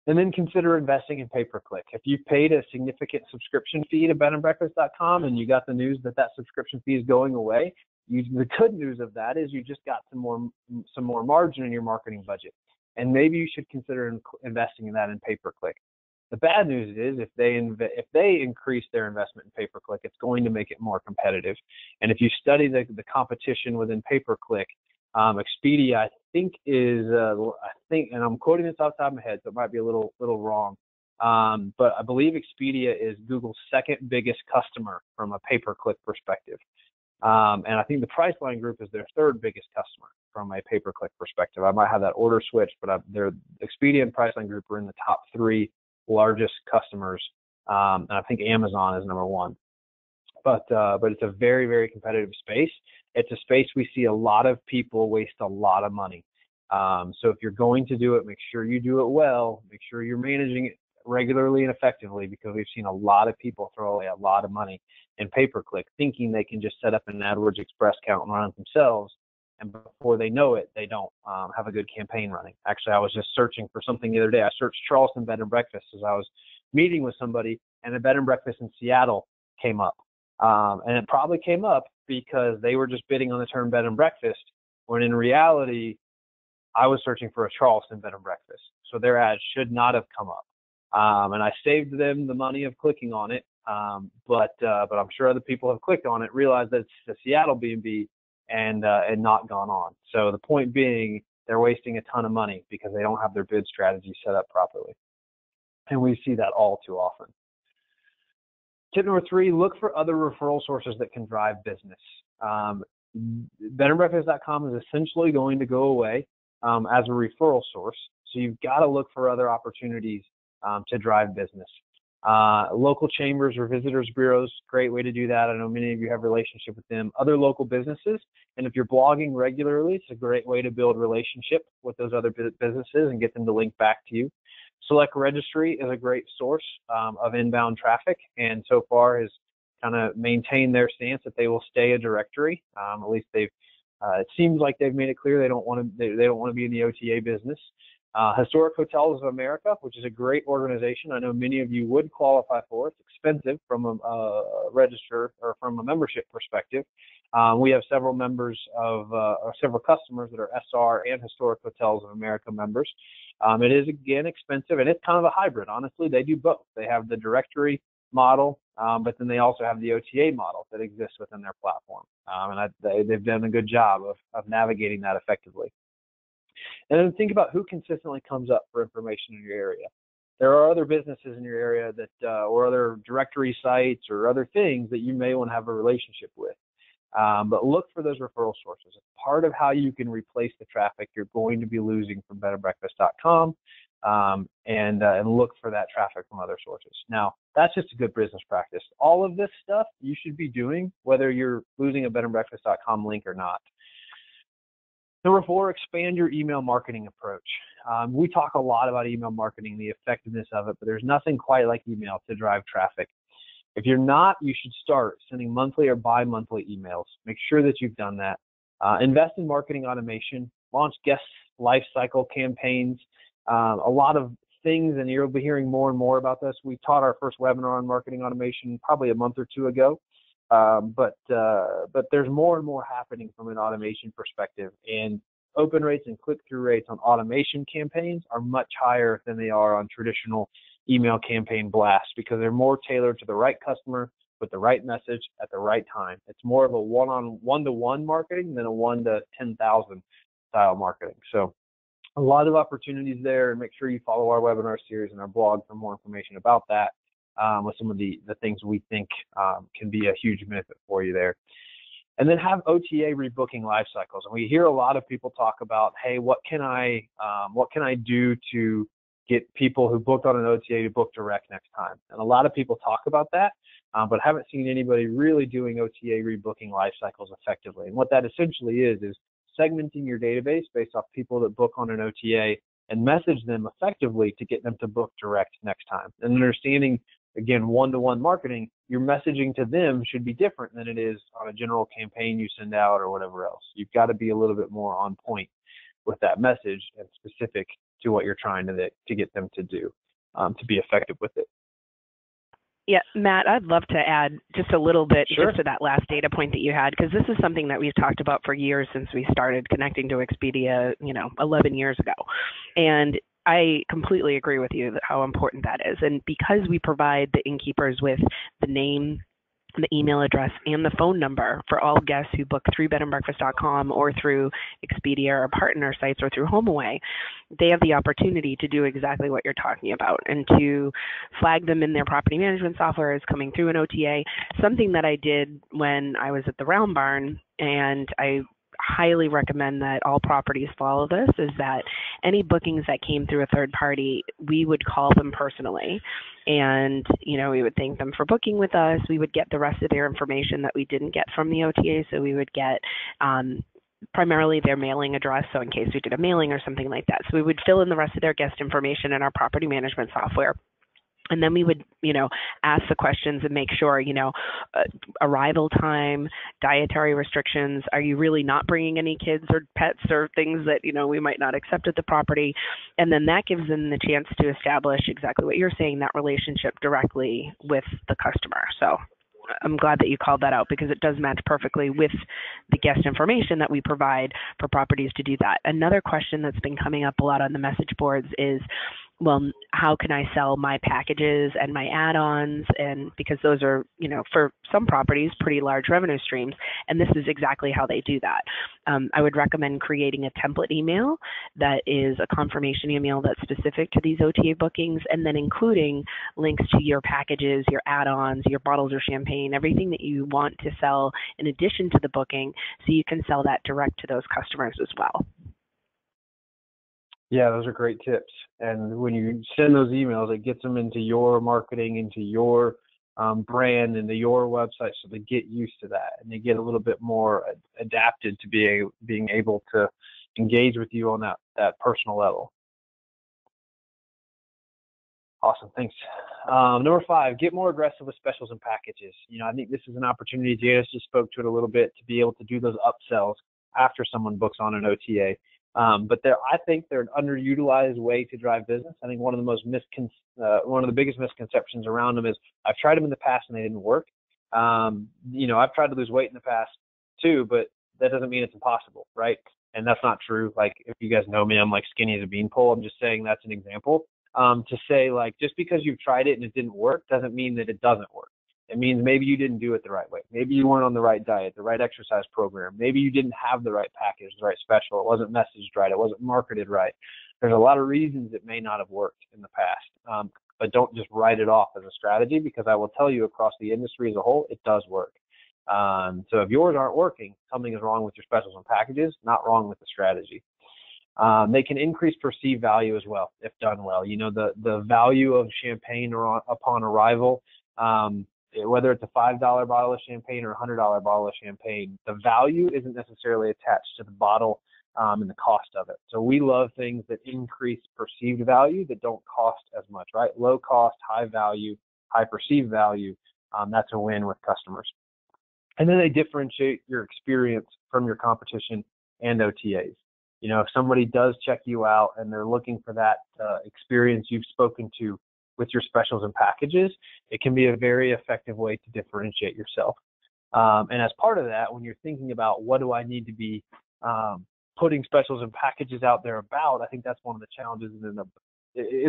And then consider investing in pay-per-click. If you've paid a significant subscription fee to bedandbreakfast.com and you got the news that that subscription fee is going away, the good news of that is you just got some more margin in your marketing budget. And maybe you should consider investing in that in pay-per-click. The bad news is if they increase their investment in pay-per-click, it's going to make it more competitive. And if you study the competition within pay-per-click, Expedia, I think, and I'm quoting this off the top of my head, so it might be a little wrong, but I believe Expedia is Google's second biggest customer from a pay-per-click perspective. And I think the Priceline Group is their third biggest customer from a pay-per-click perspective. I might have that order switched, but Expedia and Priceline Group are in the top 3 largest customers, and I think Amazon is number 1. But it's a very, very competitive space. It's a space we see a lot of people waste a lot of money. So if you're going to do it, make sure you do it well. Make sure you're managing it regularly and effectively, because we've seen a lot of people throw away a lot of money in pay-per-click, thinking they can just set up an AdWords Express account and run it themselves. And before they know it, they don't have a good campaign running. Actually, I was just searching for something the other day. I searched Charleston Bed and Breakfast as I was meeting with somebody, and a bed and breakfast in Seattle came up. And it probably came up because they were just bidding on the term bed and breakfast, when in reality, I was searching for a Charleston bed and breakfast. So their ad should not have come up. And I saved them the money of clicking on it. But I'm sure other people have clicked on it, realized that it's the Seattle B&B and not gone on. So the point being, they're wasting a ton of money because they don't have their bid strategy set up properly. And we see that all too often. Tip number 3, look for other referral sources that can drive business. BedandBreakfast.com is essentially going to go away as a referral source. So you've got to look for other opportunities to drive business. Local chambers or visitors bureaus, great way to do that. I know many of you have a relationship with them. Other local businesses, and if you're blogging regularly, it's a great way to build relationship with those other businesses and get them to link back to you. Select Registry is a great source of inbound traffic, and so far has kind of maintained their stance that they will stay a directory. At least they've. It seems like they've made it clear they don't want to. They don't want to be in the OTA business. Historic Hotels of America, which is a great organization. I know many of you would qualify for it. It's expensive from a register or from a membership perspective. We have several members of, or several customers that are SR and Historic Hotels of America members. It is, again, expensive, and it's kind of a hybrid. Honestly, they do both. They have the directory model, but then they also have the OTA model that exists within their platform. And they've done a good job of navigating that effectively. And then think about who consistently comes up for information in your area. There are other businesses in your area that, or other directory sites or other things that you may want to have a relationship with. But look for those referral sources. It's part of how you can replace the traffic you're going to be losing from BedandBreakfast.com, and look for that traffic from other sources. Now, that's just a good business practice. All of this stuff you should be doing whether you're losing a BedandBreakfast.com link or not. Number 4, expand your email marketing approach. We talk a lot about email marketing, the effectiveness of it, but there's nothing quite like email to drive traffic. If you're not, you should start sending monthly or bi-monthly emails. Make sure that you've done that. Invest in marketing automation. Launch guest lifecycle campaigns. A lot of things, and you'll be hearing more and more about this. We taught our first webinar on marketing automation probably a month or 2 ago. But there's more and more happening from an automation perspective, and open rates and click-through rates on automation campaigns are much higher than they are on traditional email campaign blasts because they're more tailored to the right customer with the right message at the right time. It's more of a one-to-one marketing than a 1 to 10,000 style marketing. So a lot of opportunities there, and make sure you follow our webinar series and our blog for more information about that. With some of the things we think can be a huge benefit for you there. And then have OTA rebooking life cycles. And we hear a lot of people talk about, hey, what can I do to get people who booked on an OTA to book direct next time? And a lot of people talk about that, but haven't seen anybody really doing OTA rebooking life cycles effectively. And what that essentially is segmenting your database based off people that book on an OTA and message them effectively to get them to book direct next time. And understanding, again, one-to-one marketing, your messaging to them should be different than it is on a general campaign you send out or whatever else. You've got to be a little bit more on point with that message and specific to what you're trying to get them to do to be effective with it. Yeah, Matt, I'd love to add just a little bit Sure. just to that last data point that you had, because this is something that we've talked about for years since we started connecting to Expedia, 11 years ago. And I completely agree with you that how important that is. And because we provide the innkeepers with the name, the email address, and the phone number for all guests who book through BedandBreakfast.com or through Expedia or partner sites or through HomeAway, they have the opportunity to do exactly what you're talking about and to flag them in their property management software as coming through an OTA. Something that I did when I was at the Round Barn, and I highly recommend that all properties follow this, is that any bookings that came through a third party, we would call them personally. And, we would thank them for booking with us. We would get the rest of their information that we didn't get from the OTA. So we would get primarily their mailing address, so in case we did a mailing or something like that. So we would fill in the rest of their guest information in our property management software. And then we would, ask the questions and make sure, arrival time, dietary restrictions. Are you really not bringing any kids or pets or things that, we might not accept at the property? And then that gives them the chance to establish exactly what you're saying, that relationship directly with the customer. So I'm glad that you called that out because it does match perfectly with the guest information that we provide for properties to do that. Another question that's been coming up a lot on the message boards is, well, how can I sell my packages and my add-ons? And because those are, for some properties, pretty large revenue streams. And this is exactly how they do that. I would recommend creating a template email that is a confirmation email that's specific to these OTA bookings, and then including links to your packages, your add-ons, your bottles of champagne, everything that you want to sell in addition to the booking, so you can sell that direct to those customers as well. Yeah, those are great tips. And when you send those emails, it gets them into your marketing, into your brand, into your website, so they get used to that and they get a little bit more adapted to being able to engage with you on that personal level. Awesome, thanks. Number 5, get more aggressive with specials and packages. I think this is an opportunity. Janice just spoke to it a little bit, to be able to do those upsells after someone books on an OTA. But I think they're an underutilized way to drive business. I think one of the biggest misconceptions around them is, I've tried them in the past and they didn't work. I've tried to lose weight in the past too, but that doesn't mean it's impossible, right? And that's not true. Like, if you guys know me, I'm like skinny as a beanpole. I'm just saying that's an example. To say, like, just because you've tried it and it didn't work doesn't mean that it doesn't work. It means maybe you didn't do it the right way. Maybe you weren't on the right diet, the right exercise program. Maybe you didn't have the right package, the right special. It wasn't messaged right. It wasn't marketed right. There's a lot of reasons it may not have worked in the past. But don't just write it off as a strategy, because I will tell you, across the industry as a whole, it does work. So if yours aren't working, something is wrong with your specials and packages, not wrong with the strategy. They can increase perceived value as well if done well. The value of champagne upon arrival, whether it's a $5 bottle of champagne or a $100 bottle of champagne, the value isn't necessarily attached to the bottle and the cost of it. So we love things that increase perceived value that don't cost as much, right? Low cost, high value, high perceived value. That's a win with customers. And then they differentiate your experience from your competition and OTAs. If somebody does check you out and they're looking for that experience you've spoken to with your specials and packages, it can be a very effective way to differentiate yourself. And as part of that, when you're thinking about what do I need to be putting specials and packages out there about, I think that's one of the challenges in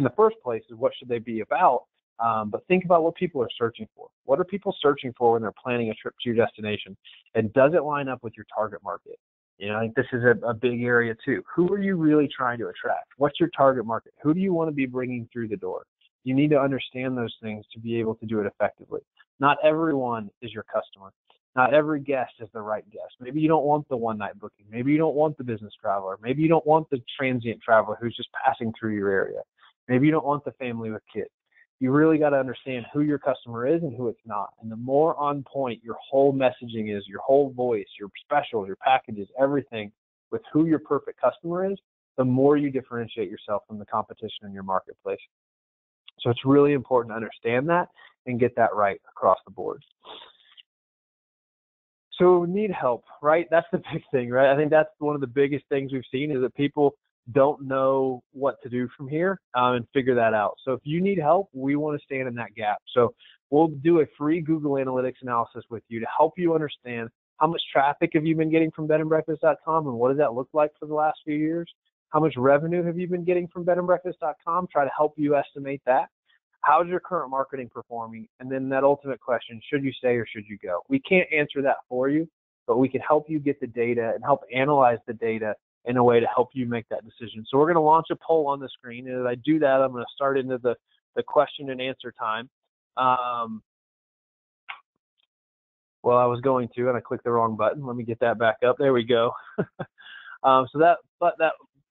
the first place, is what should they be about? But think about what people are searching for. What are people searching for when they're planning a trip to your destination? And does it line up with your target market? I think this is a big area too. Who are you really trying to attract? What's your target market? Who do you want to be bringing through the door? You need to understand those things to be able to do it effectively. Not everyone is your customer. Not every guest is the right guest. Maybe you don't want the one-night booking. Maybe you don't want the business traveler. Maybe you don't want the transient traveler who's just passing through your area. Maybe you don't want the family with kids. You really got to understand who your customer is and who it's not. And the more on point your whole messaging is, your whole voice, your specials, your packages, everything with who your perfect customer is, the more you differentiate yourself from the competition in your marketplace. So it's really important to understand that and get that right across the board. So need help, right? That's the big thing, right? I think that's one of the biggest things we've seen, is that people don't know what to do from here and figure that out. So if you need help, we want to stand in that gap. So we'll do a free Google Analytics analysis with you to help you understand how much traffic have you been getting from bedandbreakfast.com, and what does that look like for the last few years? How much revenue have you been getting from bedandbreakfast.com? Try to help you estimate that. How's your current marketing performing? And then that ultimate question, should you stay or should you go? We can't answer that for you, but we can help you get the data and help analyze the data in a way to help you make that decision. So we're going to launch a poll on the screen. And as I do that, I'm going to start into the question and answer time. Well, I was going to, and I clicked the wrong button. Let me get that back up. There we go. So that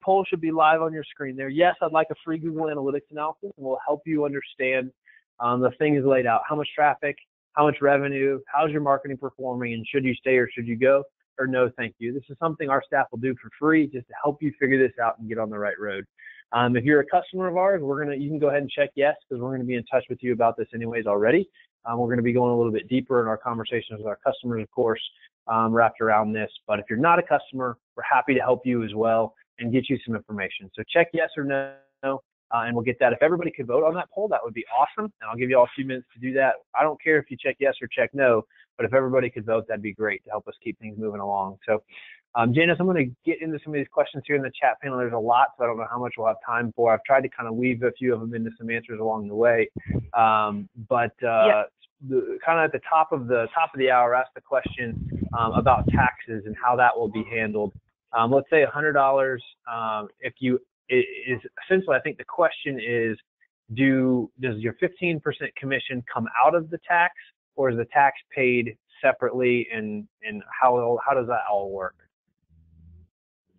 poll should be live on your screen there. Yes, I'd like a free Google Analytics analysis, and we'll help you understand the things laid out. How much traffic, how much revenue, how's your marketing performing, and should you stay or should you go? Or no, thank you. This is something our staff will do for free, just to help you figure this out and get on the right road. If you're a customer of ours, you can go ahead and check yes, because we're going to be in touch with you about this anyways already. We're going to be going a little bit deeper in our conversations with our customers, of course, wrapped around this. But if you're not a customer, we're happy to help you as well and get you some information. So check yes or no, and we'll get that. If everybody could vote on that poll, that would be awesome. And I'll give you all a few minutes to do that. I don't care if you check yes or check no, but if everybody could vote, that'd be great to help us keep things moving along. So Janice, I'm going to get into some of these questions here in the chat panel. There's a lot, so I don't know how much we'll have time for. I've tried to kind of weave a few of them into some answers along the way. Kind of at the top of the hour, ask the question about taxes and how that will be handled. Let's say $100. If you is essentially, I think the question is, does your 15% commission come out of the tax, or is the tax paid separately, and how does that all work?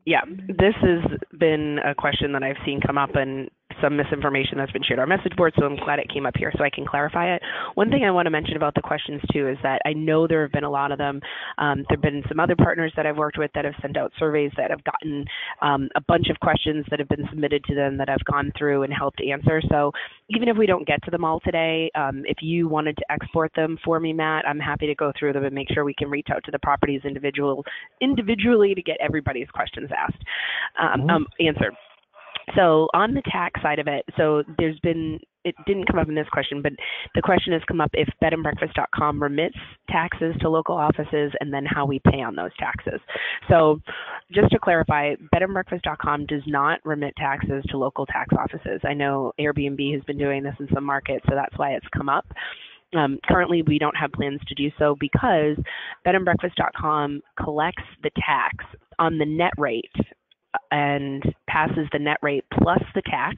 Yeah, this has been a question that I've seen come up, and some misinformation that's been shared on our message board, so I'm glad it came up here so I can clarify it. One thing I want to mention about the questions too is that I know there have been a lot of them. There have been some other partners that I've worked with that have sent out surveys that have gotten a bunch of questions that have been submitted to them that I've gone through and helped answer. So even if we don't get to them all today, if you wanted to export them for me, Matt, I'm happy to go through them and make sure we can reach out to the properties individually to get everybody's questions asked, answered. So on the tax side of it, so it didn't come up in this question, but the question has come up if bedandbreakfast.com remits taxes to local offices and then how we pay on those taxes. So just to clarify, bedandbreakfast.com does not remit taxes to local tax offices. I know Airbnb has been doing this in some markets, so that's why it's come up. Currently, we don't have plans to do so because bedandbreakfast.com collects the tax on the net rate and passes the net rate plus the tax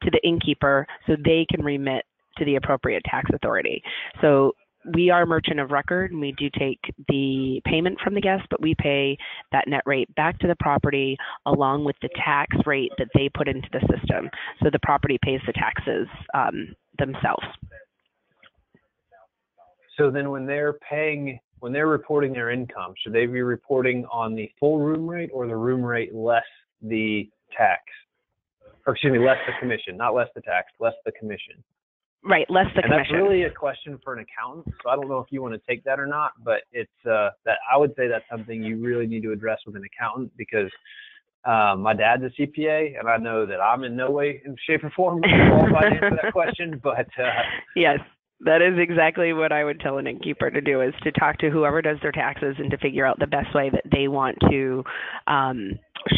to the innkeeper so they can remit to the appropriate tax authority. So we are merchant of record, and we do take the payment from the guest, but we pay that net rate back to the property along with the tax rate that they put into the system. So the property pays the taxes themselves. So then when they're reporting their income, should they be reporting on the full room rate or the room rate less the tax? Or excuse me, less the commission, not less the tax, less the commission. Right, less the commission. That's really a question for an accountant, so I don't know if you want to take that or not, but it's that I would say that's something you really need to address with an accountant, because my dad's a CPA, and I know that I'm in no way, in shape, or form qualified to answer that question, but yes. That is exactly what I would tell an innkeeper to do, is to talk to whoever does their taxes and to figure out the best way that they want to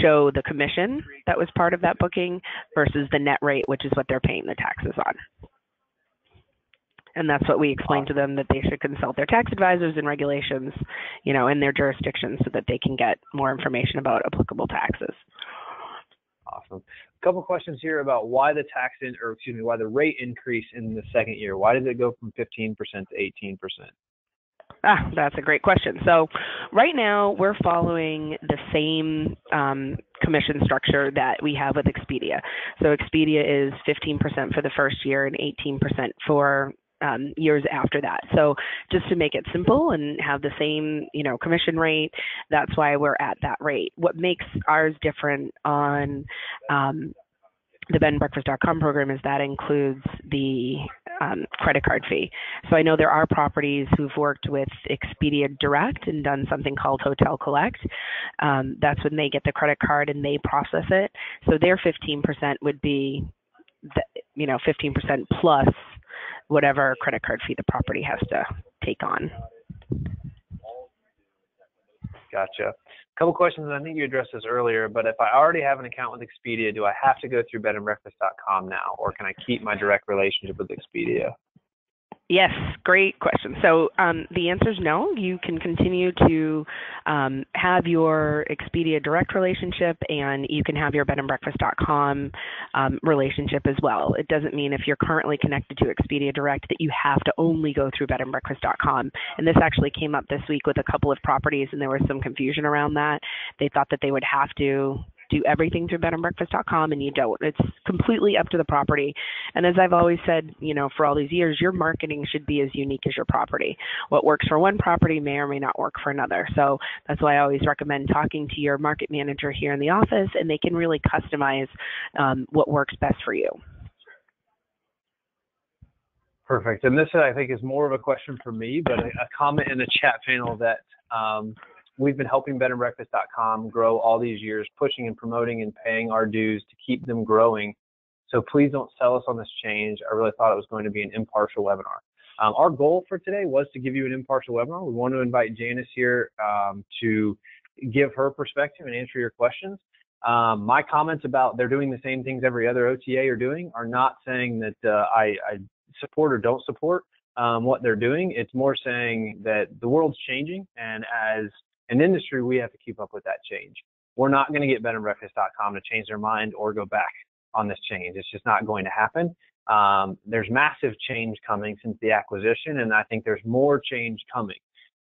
show the commission that was part of that booking versus the net rate, which is what they're paying the taxes on. And that's what we explain to them, that they should consult their tax advisors and regulations, in their jurisdiction so that they can get more information about applicable taxes. Awesome. A couple questions here about why the why the rate increase in the second year. Why did it go from 15% to 18%? That's a great question. So right now we're following the same commission structure that we have with Expedia. So Expedia is 15% for the first year and 18% for years after that. So just to make it simple and have the same, commission rate, that's why we're at that rate. What makes ours different on the bedandbreakfast.com program is that includes the credit card fee. So I know there are properties who've worked with Expedia Direct and done something called Hotel Collect. That's when they get the credit card and they process it. So their 15% would be, 15% plus whatever credit card fee the property has to take on. Gotcha. A couple questions, I think you addressed this earlier, but if I already have an account with Expedia, do I have to go through bedandbreakfast.com now, or can I keep my direct relationship with Expedia? Yes, great question. So the answer is no. You can continue to have your Expedia Direct relationship, and you can have your bedandbreakfast.com relationship as well. It doesn't mean if you're currently connected to Expedia Direct that you have to only go through bedandbreakfast.com. And this actually came up this week with a couple of properties, and there was some confusion around that. They thought that they would have to do everything through bedandbreakfast.com, and you don't. It's completely up to the property. And as I've always said, for all these years, your marketing should be as unique as your property. What works for one property may or may not work for another. So that's why I always recommend talking to your market manager here in the office, and they can really customize what works best for you. Perfect. And this, I think, is more of a question for me, but a comment in the chat panel that we've been helping bedandbreakfast.com grow all these years, pushing and promoting and paying our dues to keep them growing. So please don't sell us on this change. I really thought it was going to be an impartial webinar. Our goal for today was to give you an impartial webinar. We want to invite Janice here to give her perspective and answer your questions. My comments about they're doing the same things every other OTA are doing are not saying that I support or don't support what they're doing. It's more saying that the world's changing, and as an industry, we have to keep up with that change. We're not going to get bedanbreakfast.com to change their mind or go back on this change. It's just not going to happen. There's massive change coming since the acquisition, and I think there's more change coming.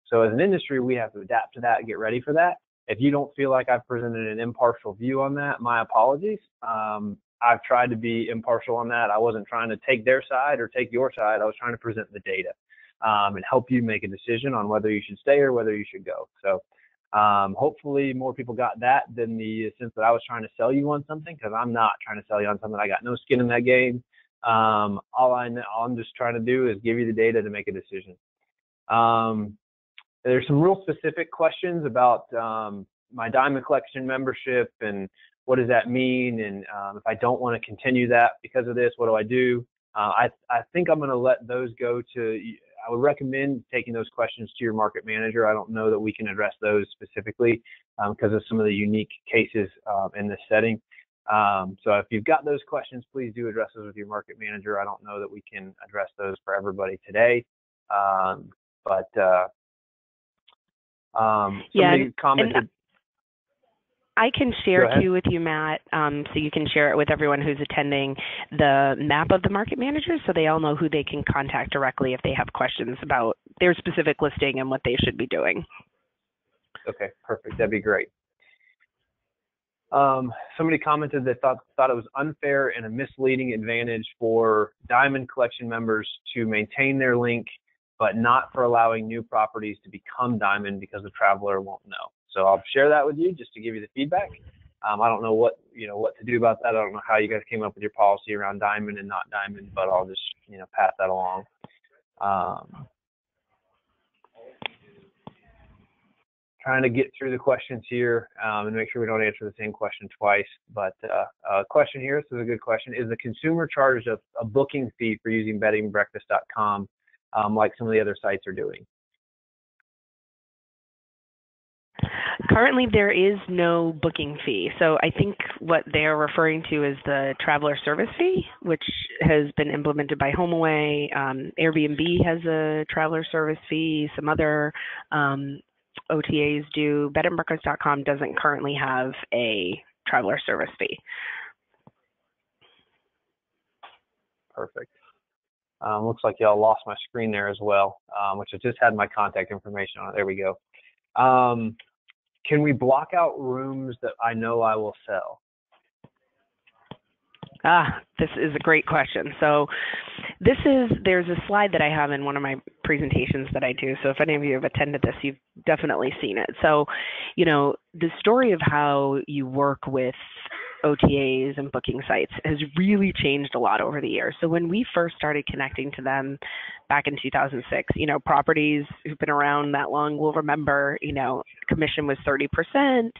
So as an industry, we have to adapt to that and get ready for that. If you don't feel like I've presented an impartial view on that, my apologies. I've tried to be impartial on that. I wasn't trying to take their side or take your side. I was trying to present the data and help you make a decision on whether you should stay or whether you should go. So hopefully more people got that than the sense that I was trying to sell you on something, because I'm not trying to sell you on something. I got no skin in that game. All I'm just trying to do is give you the data to make a decision. There's some real specific questions about my Diamond Collection membership and what does that mean, and if I don't want to continue that because of this, what do I do? I think I'm going to let those go to, I would recommend taking those questions to your market manager. I don't know that we can address those specifically because of some of the unique cases in this setting. So if you've got those questions, please do address those with your market manager. I don't know that we can address those for everybody today, somebody commented. I can share too with you, Matt, so you can share it with everyone who's attending, the map of the market managers, so they all know who they can contact directly if they have questions about their specific listing and what they should be doing. Okay, perfect. That'd be great. Somebody commented they thought it was unfair and a misleading advantage for Diamond Collection members to maintain their link, but not for allowing new properties to become Diamond because the traveler won't know. So I'll share that with you just to give you the feedback. I don't know what to do about that. I don't know how you guys came up with your policy around Diamond and not Diamond, but I'll just pass that along. Trying to get through the questions here and make sure we don't answer the same question twice. But a question here, this is a good question. Is the consumer charged a booking fee for using bedanbreakfast.com like some of the other sites are doing? Currently, there is no booking fee. So I think what they're referring to is the traveler service fee, which has been implemented by HomeAway. Airbnb has a traveler service fee. Some other OTAs do. Bedanbreakfast.com doesn't currently have a traveler service fee. Perfect. Looks like y'all lost my screen there as well, which I just had my contact information on it. There we go. Can we block out rooms that I know I will sell? This is a great question. So there's a slide that I have in one of my presentations that I do. So if any of you have attended this, you've definitely seen it. So, the story of how you work with OTAs and booking sites has really changed a lot over the years. So when we first started connecting to them back in 2006, properties who've been around that long will remember, commission was 30%.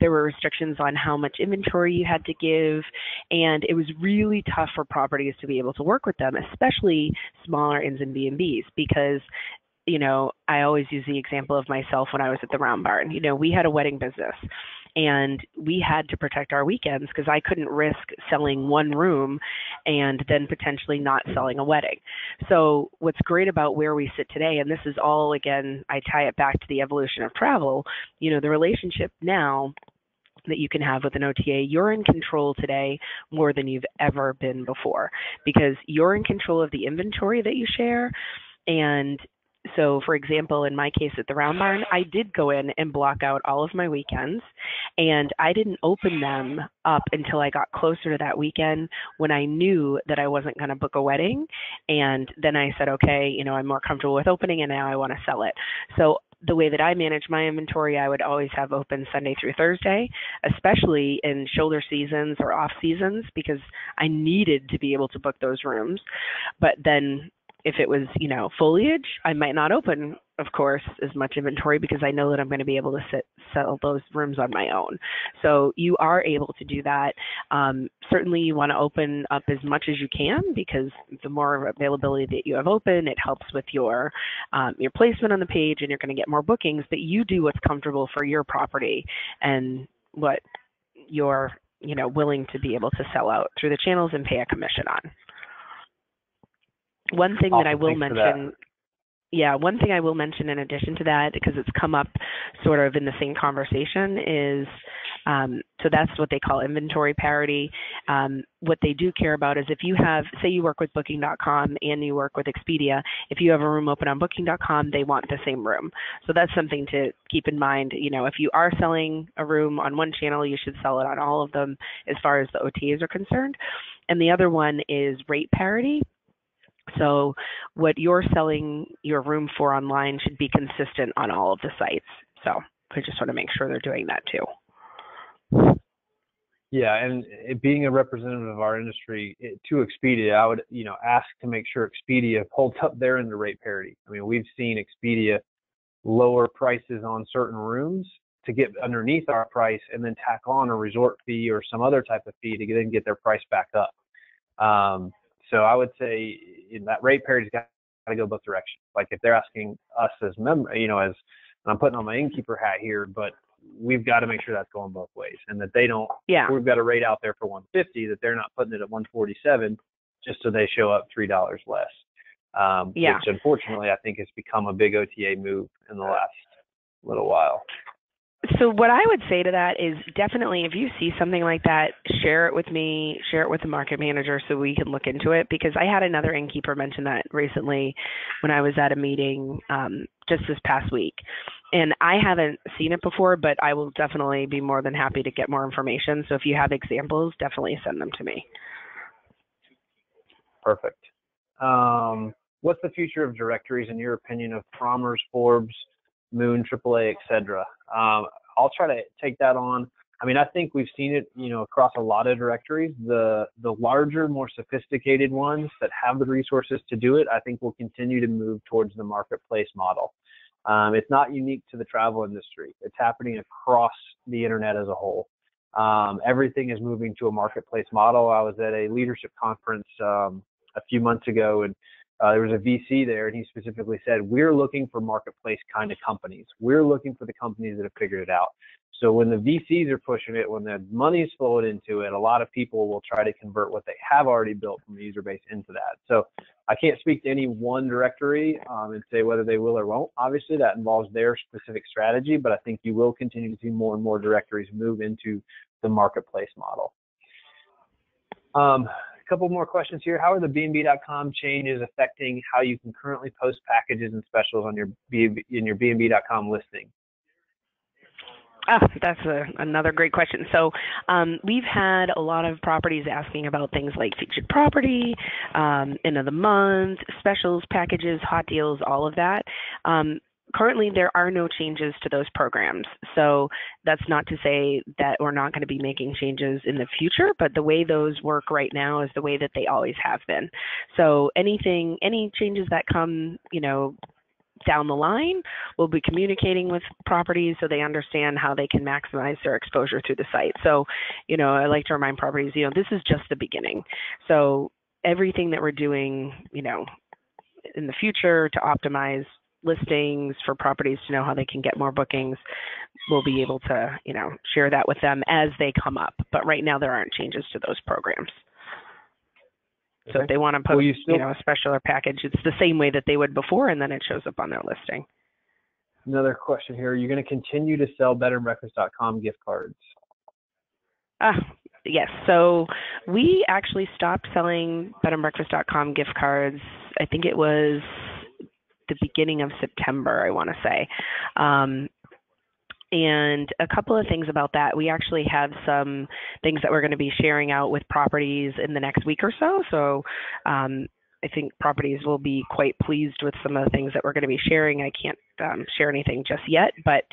There were restrictions on how much inventory you had to give. And it was really tough for properties to be able to work with them, especially smaller inns and B&Bs, because I always use the example of myself when I was at the Round Barn. We had a wedding business, and we had to protect our weekends because I couldn't risk selling one room and then potentially not selling a wedding. So what's great about where we sit today, and this is all, again, I tie it back to the evolution of travel, the relationship now that you can have with an OTA, you're in control today more than you've ever been before, because you're in control of the inventory that you share. And so, for example, in my case at the Round Barn, I did go in and block out all of my weekends, and I didn't open them up until I got closer to that weekend when I knew that I wasn't going to book a wedding. And then I said, okay, I'm more comfortable with opening, and now I want to sell it. So the way that I manage my inventory, I would always have open Sunday through Thursday, especially in shoulder seasons or off seasons, because I needed to be able to book those rooms. But then if it was, foliage, I might not open of course, as much inventory because I know that I'm going to be able to sell those rooms on my own. So you are able to do that. Certainly you want to open up as much as you can because the more availability that you have open, it helps with your placement on the page and you're going to get more bookings, but you do what's comfortable for your property and what you're willing to be able to sell out through the channels and pay a commission on. One thing that I will mention, one thing I will mention in addition to that, because it's come up sort of in the same conversation, is so that's what they call inventory parity. What they do care about is if you have, say you work with Booking.com and you work with Expedia, if you have a room open on Booking.com, they want the same room. So that's something to keep in mind. If you are selling a room on one channel, you should sell it on all of them as far as the OTAs are concerned. And the other one is rate parity. So what you're selling your room for online should be consistent on all of the sites. So I just want to make sure they're doing that too. Yeah, and being a representative of our industry to Expedia, I would ask to make sure Expedia holds up their end of rate parity. I mean, we've seen Expedia lower prices on certain rooms to get underneath our price and then tack on a resort fee or some other type of fee to then get their price back up. So I would say that rate parity's got to go both directions. Like if they're asking us as members, and I'm putting on my innkeeper hat here, but we've got to make sure that's going both ways, and that they don't. Yeah. We've got a rate out there for $150 that they're not putting it at $147 just so they show up $3 less. Which unfortunately I think has become a big OTA move in the last little while. So what I would say to that is definitely if you see something like that, share it with me, share it with the market manager so we can look into it, because I had another innkeeper mention that recently when I was at a meeting just this past week. And I haven't seen it before, but I will definitely be more than happy to get more information. So if you have examples, definitely send them to me. Perfect. What's the future of directories in your opinion of Promers, Forbes, Moon, AAA, etc.? I'll try to take that on. I mean, I think we've seen it, across a lot of directories. The larger, more sophisticated ones that have the resources to do it, I think will continue to move towards the marketplace model. It's not unique to the travel industry. It's happening across the internet as a whole. Everything is moving to a marketplace model. I was at a leadership conference a few months ago, and there was a VC there, and he specifically said, we're looking for marketplace kind of companies. We're looking for the companies that have figured it out. So when the VCs are pushing it, when the money's flowing into it, a lot of people will try to convert what they have already built from the user base into that. So I can't speak to any one directory and say whether they will or won't. Obviously, that involves their specific strategy, but I think you will continue to see more and more directories move into the marketplace model. A couple more questions here. How are the B&B.com changes affecting how you can currently post packages and specials on your B&B.com listing? That's another great question. So we've had a lot of properties asking about things like featured property, end of the month, specials, packages, hot deals, all of that. Currently, there are no changes to those programs. So that's not to say that we're not going to be making changes in the future, but the way those work right now is the way that they always have been. So any changes that come, down the line, we'll be communicating with properties so they understand how they can maximize their exposure through the site. So, I like to remind properties, this is just the beginning. So everything that we're doing, in the future to optimize listings for properties to know how they can get more bookings, we'll be able to, share that with them as they come up. But right now there aren't changes to those programs. So if they want to post, a special or package, it's the same way that they would before, and then it shows up on their listing. Another question here. Are you going to continue to sell bedandbreakfast.com gift cards? Yes. So we actually stopped selling bedandbreakfast.com gift cards. I think it was the beginning of September, I want to say. And a couple of things about that, we actually have some things that we're going to be sharing out with properties in the next week or so. So I think properties will be quite pleased with some of the things that we're going to be sharing. I can't share anything just yet, but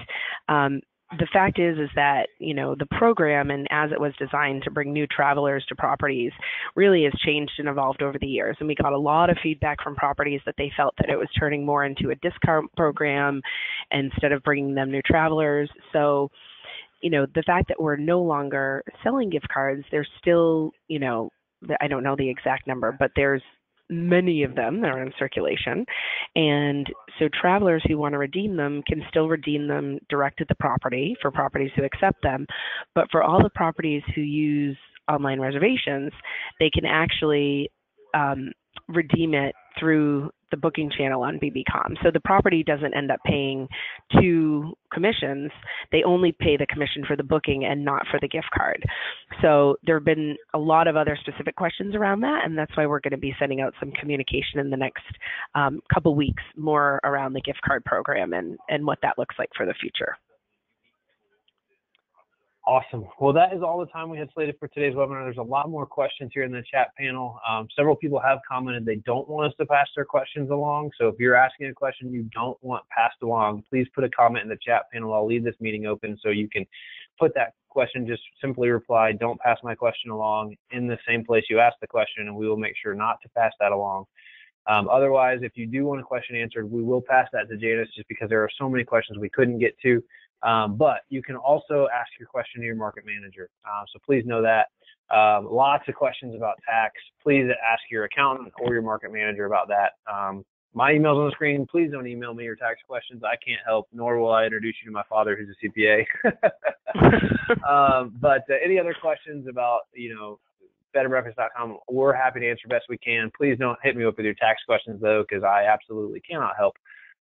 the fact is that, the program, and as it was designed to bring new travelers to properties, really has changed and evolved over the years. And we got a lot of feedback from properties that they felt that it was turning more into a discount program instead of bringing them new travelers. So, the fact that we're no longer selling gift cards, there's still, I don't know the exact number, but there's many of them that are in circulation. And so travelers who want to redeem them can still redeem them direct at the property for properties who accept them. But for all the properties who use online reservations, they can actually redeem it through the booking channel on BBCom. So the property doesn't end up paying 2 commissions. They only pay the commission for the booking and not for the gift card. So there have been a lot of other specific questions around that, and that's why we're going to be sending out some communication in the next couple weeks more around the gift card program and what that looks like for the future. Awesome. Well, that is all the time we had slated for today's webinar. There's a lot more questions here in the chat panel. Several people have commented they don't want us to pass their questions along. So if you're asking a question you don't want passed along, please put a comment in the chat panel. I'll leave this meeting open so you can put that question, just simply reply, "Don't pass my question along," in the same place you asked the question, and we will make sure not to pass that along. Otherwise, if you do want a question answered, we will pass that to Janice just because there are so many questions we couldn't get to. But you can also ask your question to your market manager. So please know that. Lots of questions about tax. Please ask your accountant or your market manager about that. My email's on the screen. Please don't email me your tax questions. I can't help, nor will I introduce you to my father, who's a CPA. But any other questions about, bedandbreakfast.com, we're happy to answer best we can. Please don't hit me up with your tax questions, though, because I absolutely cannot help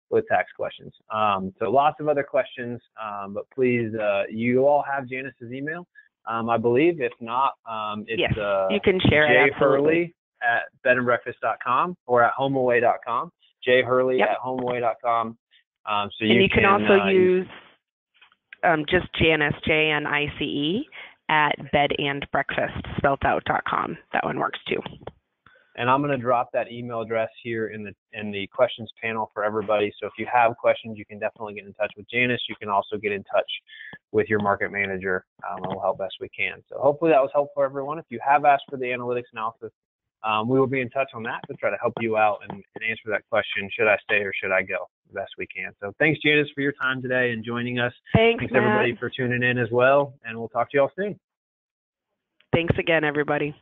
with tax questions. So lots of other questions, but please, you all have Janice's email, I believe. If not, it's yes, you can share it. jhurley@bedandbreakfast.com or at homeaway.com. jhurley@homeaway.com. So you can also use just Janice, JNICE, at bedandbreakfast.com. That one works too. And I'm going to drop that email address here in the questions panel for everybody. So if you have questions, you can definitely get in touch with Janice. You can also get in touch with your market manager, and we'll help best we can. So hopefully that was helpful for everyone. If you have asked for the analytics analysis, we will be in touch on that to try to help you out and answer that question. Should I stay or should I go? The best we can. So thanks, Janice, for your time today and joining us. Thanks everybody for tuning in as well. And we'll talk to you all soon. Thanks again, everybody.